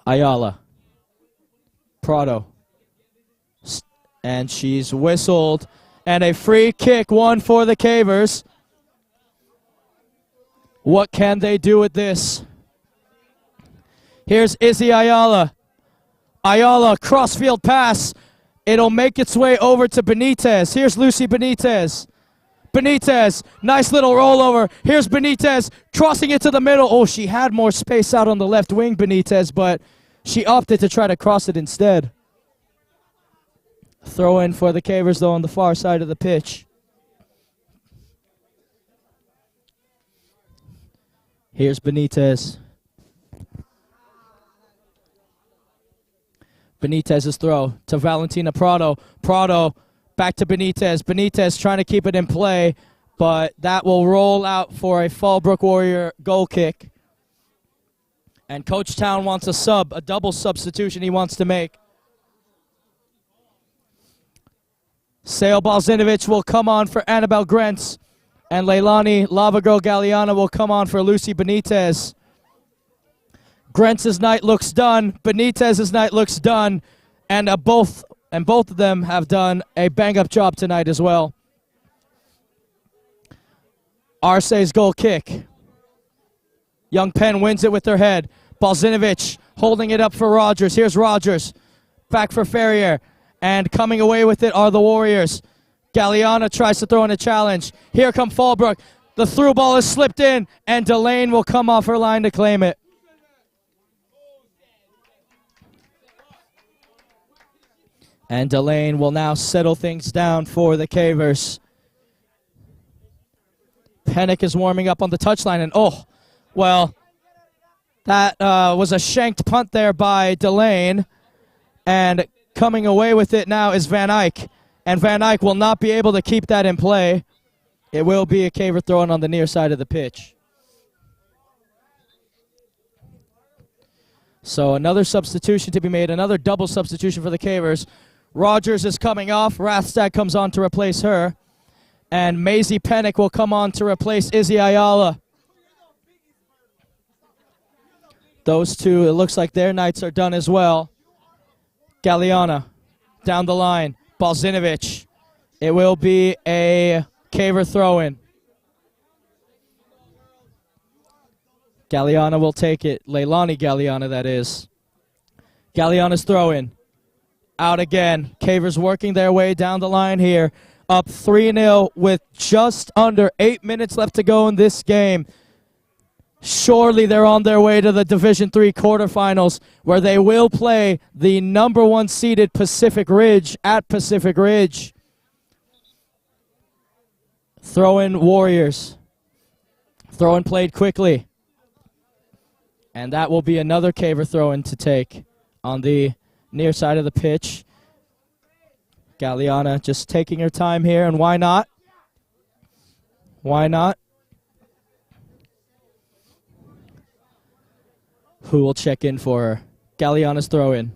Ayala. Prado. And she's whistled. And a free kick won for the Cavers. What can they do with this? Here's Izzy Ayala. Ayala, crossfield pass. It'll make its way over to Benitez. Here's Lucy Benitez. Benitez, nice little rollover. Here's Benitez, crossing it to the middle. Oh, she had more space out on the left wing, Benitez, but she opted to try to cross it instead. Throw in for the Cavers, though, on the far side of the pitch. Here's Benitez. Benitez's throw to Valentina Prado. Prado back to Benitez. Benitez trying to keep it in play, but that will roll out for a Fallbrook Warrior goal kick. And Coach Town wants a double substitution he wants to make. Sale Balzinovich will come on for Annabelle Grentz, and Leilani Lava Girl Galliana will come on for Lucy Benitez. Grentz's night looks done. Benitez's night looks done. And both of them have done a bang-up job tonight as well. Arce's goal kick. Young Penn wins it with her head. Balzinovich holding it up for Rogers. Here's Rogers. Back for Ferrier. And coming away with it are the Warriors. Galliana tries to throw in a challenge. Here come Fallbrook. The through ball is slipped in, and Delane will come off her line to claim it. And Delane will now settle things down for the Cavers. Pennick is warming up on the touchline, and that was a shanked punt there by Delane. And coming away with it now is Van Eyck. And Van Eyck will not be able to keep that in play. It will be a Caver throw-in on the near side of the pitch. So another substitution to be made, another double substitution for the Cavers. Rogers is coming off. Rathstad comes on to replace her. And Maisie Pennick will come on to replace Izzy Ayala. Those two, it looks like their nights are done as well. Galliana down the line. Balzinovich. It will be a Caver throw-in. Galliana will take it. Leilani Galliana, that is. Galliana's throw-in. Out again. Cavers working their way down the line here. Up 3-0 with just under 8 minutes left to go in this game. Surely they're on their way to the Division III quarterfinals, where they will play the number 1 seeded Pacific Ridge at Pacific Ridge. Throw-in Warriors. Throw-in played quickly. And that will be another Caver throw-in to take on the near side of the pitch. Galliana just taking her time here, and why not? Why not? Who will check in for her? Galliana's throw-in.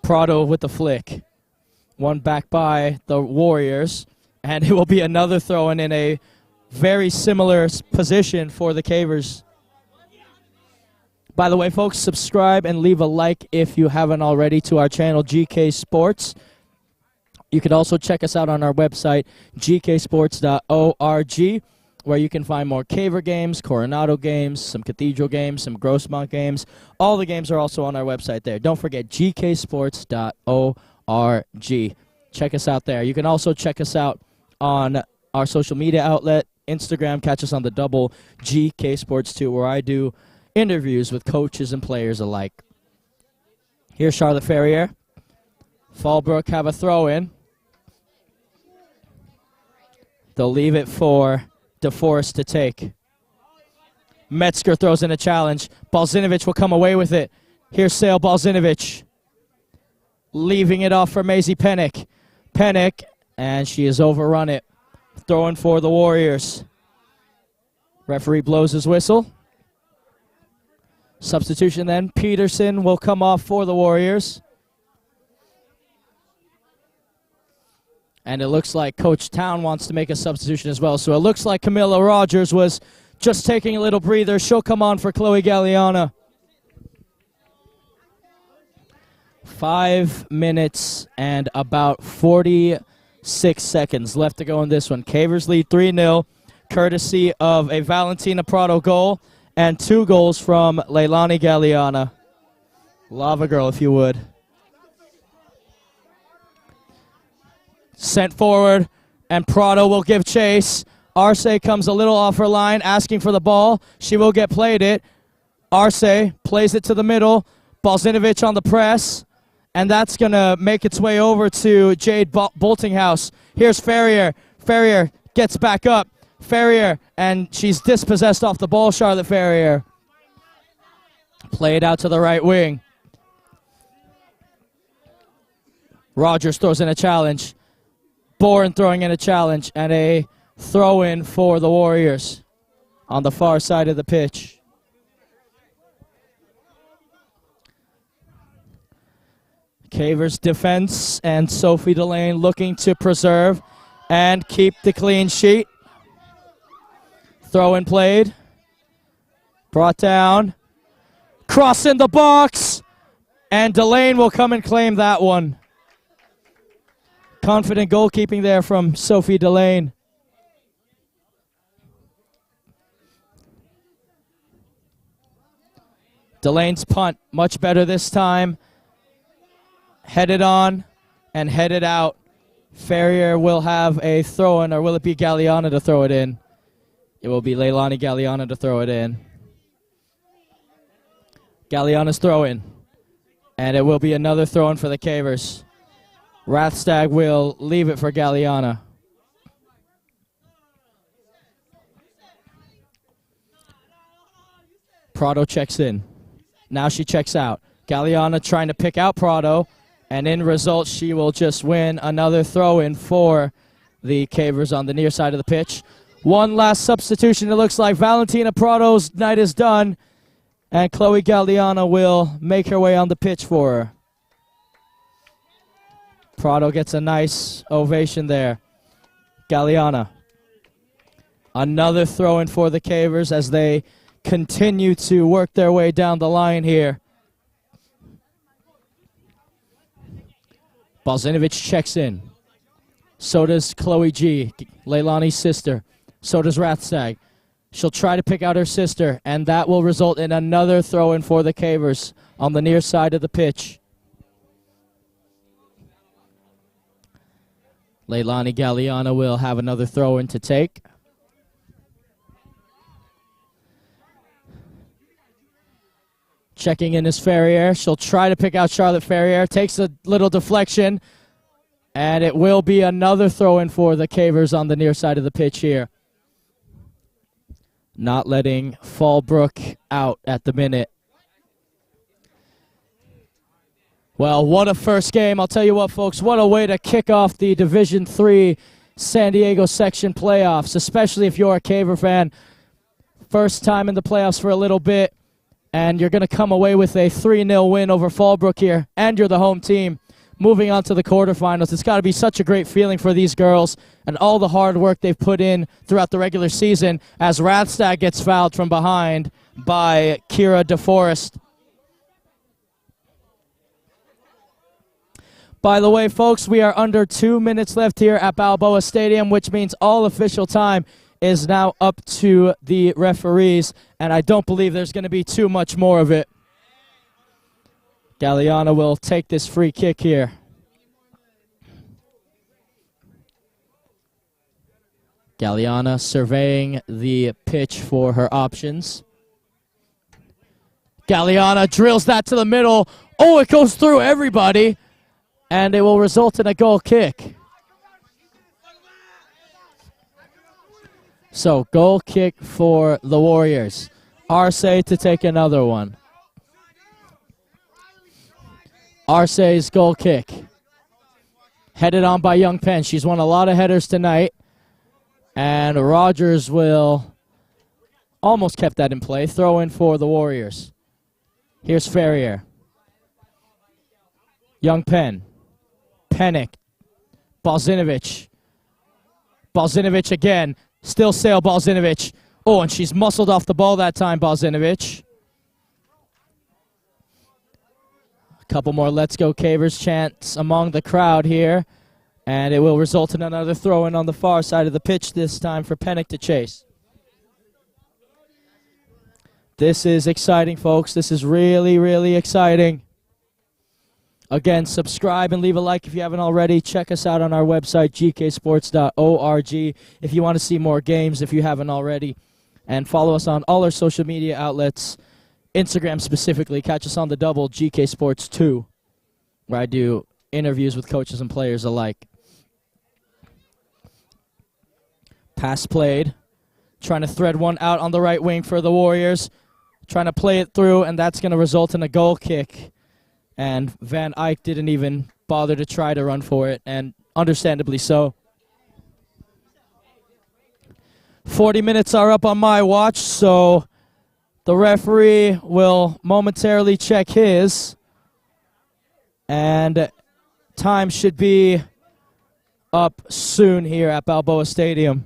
Prado with the flick. One back by the Warriors, and it will be another throw-in in a very similar position for the Cavers. By the way, folks, subscribe and leave a like if you haven't already to our channel, GK Sports. You can also check us out on our website, gksports.org, where you can find more Caver games, Coronado games, some Cathedral games, some Grossmont games. All the games are also on our website there. Don't forget, gksports.org. Check us out there. You can also check us out on our social media outlet, Instagram. Catch us on the double GK Sports 2, where I do interviews with coaches and players alike. Here's Charlotte Ferrier. Fallbrook have a throw-in. They'll leave it for DeForest to take. Metzger throws in a challenge. Balzinovich will come away with it. Here's Sale Balzinovich. Leaving it off for Maisie Pennick. Pennick, and she has overrun it. Throwing for the Warriors. Referee blows his whistle. Substitution then. Peterson will come off for the Warriors. And it looks like Coach Town wants to make a substitution as well. So it looks like Camilla Rogers was just taking a little breather. She'll come on for Chloe Galliana. 5 minutes and about 46 seconds left to go in this one. Cavers lead 3-0, courtesy of a Valentina Prado goal and 2 goals from Leilani Galliana. Lava girl, if you would. Sent forward, and Prado will give chase. Arce comes a little off her line, asking for the ball. She will get played it. Arce plays it to the middle. Balzinovic on the press. And that's going to make its way over to Jade Boltinghouse. Here's Ferrier. Ferrier gets back up. Ferrier, and she's dispossessed off the ball, Charlotte Ferrier. Played out to the right wing. Rogers throws in a challenge. Bourne throwing in a challenge, and a throw-in for the Warriors on the far side of the pitch. Cavers defense, and Sophie Delane looking to preserve and keep the clean sheet. Throw-in played. Brought down. Cross in the box, and Delane will come and claim that one. Confident goalkeeping there from Sophie Delane. Delane's punt, much better this time. Headed on and headed out. Ferrier will have a throw-in, or will it be Galliana to throw it in? It will be Leilani Galliana to throw it in. Galliana's throw-in. And it will be another throw-in for the Cavers. Rathstag will leave it for Galliana. Prado checks in. Now she checks out. Galliana trying to pick out Prado. And in result, she will just win another throw-in for the Cavers on the near side of the pitch. One last substitution. It looks like Valentina Prado's night is done. And Chloe Galliana will make her way on the pitch for her. Prado gets a nice ovation there. Galliana. Another throw-in for the Cavers as they continue to work their way down the line here. Balzinovic checks in. So does Chloe G, Leilani's sister. So does Rathstag. She'll try to pick out her sister, and that will result in another throw-in for the Cavers on the near side of the pitch. Leilani Galliana will have another throw-in to take. Checking in is Ferrier. She'll try to pick out Charlotte Ferrier. Takes a little deflection. And it will be another throw-in for the Cavers on the near side of the pitch here. Not letting Fallbrook out at the minute. Well, what a first game. I'll tell you what, folks, what a way to kick off the Division III San Diego section playoffs, especially if you're a Caver fan. First time in the playoffs for a little bit, and you're going to come away with a 3-0 win over Fallbrook here, and you're the home team. Moving on to the quarterfinals, it's got to be such a great feeling for these girls and all the hard work they've put in throughout the regular season as Rathstag gets fouled from behind by Kira DeForest. By the way, folks, we are under 2 minutes left here at Balboa Stadium, which means all official time is now up to the referees, and I don't believe there's going to be too much more of it. Galliana will take this free kick here. Galliana surveying the pitch for her options. Galliana drills that to the middle. Oh, it goes through everybody. And it will result in a goal kick. So, goal kick for the Warriors. Arce to take another one. Arce's goal kick. Headed on by Young Penn. She's won a lot of headers tonight. And Rogers will almost kept that in play. Throw in for the Warriors. Here's Ferrier. Young Penn. Pennick. Balzinovic. Balzinovic again. Still Sale Balzinovic. Oh, and she's muscled off the ball that time, Balzinovic. A couple more Let's Go Cavers chants among the crowd here. And it will result in another throw-in on the far side of the pitch, this time for Pennick to chase. This is exciting, folks. This is really, really exciting. Again, subscribe and leave a like if you haven't already. Check us out on our website, gksports.org, if you want to see more games if you haven't already. And follow us on all our social media outlets, Instagram specifically. Catch us on the double, GK Sports 2, where I do interviews with coaches and players alike. Pass played. Trying to thread one out on the right wing for the Warriors. Trying to play it through, and that's going to result in a goal kick. And Van Eyck didn't even bother to try to run for it, and understandably so. 40 minutes are up on my watch, so the referee will momentarily check his. And time should be up soon here at Balboa Stadium.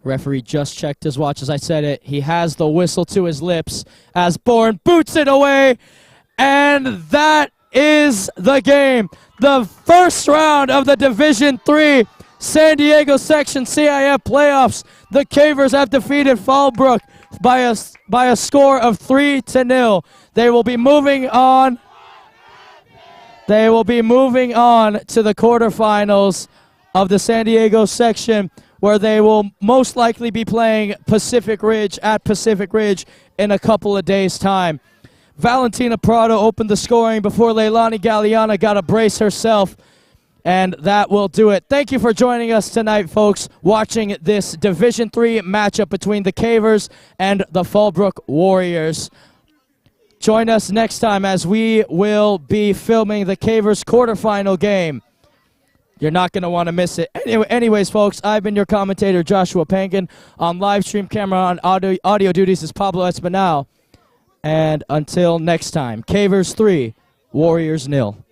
Referee just checked his watch as I said it. He has the whistle to his lips as Bourne boots it away. And that is the game. The first round of the Division III San Diego Section CIF playoffs. The Cavers have defeated Fallbrook by a score of 3-0. They will be moving on. They will be moving on to the quarterfinals of the San Diego Section, where they will most likely be playing Pacific Ridge at Pacific Ridge in a couple of days' time. Valentina Prado opened the scoring before Leilani Galeana got a brace herself, and that will do it. Thank you for joining us tonight, folks, watching this Division III matchup between the Cavers and the Fallbrook Warriors. Join us next time as we will be filming the Cavers quarterfinal game. You're not going to want to miss it. Anyways, folks, I've been your commentator, Joshua Pankin. On live stream camera on audio duties is Pablo Espinal. And until next time, Cavers 3, Warriors 0.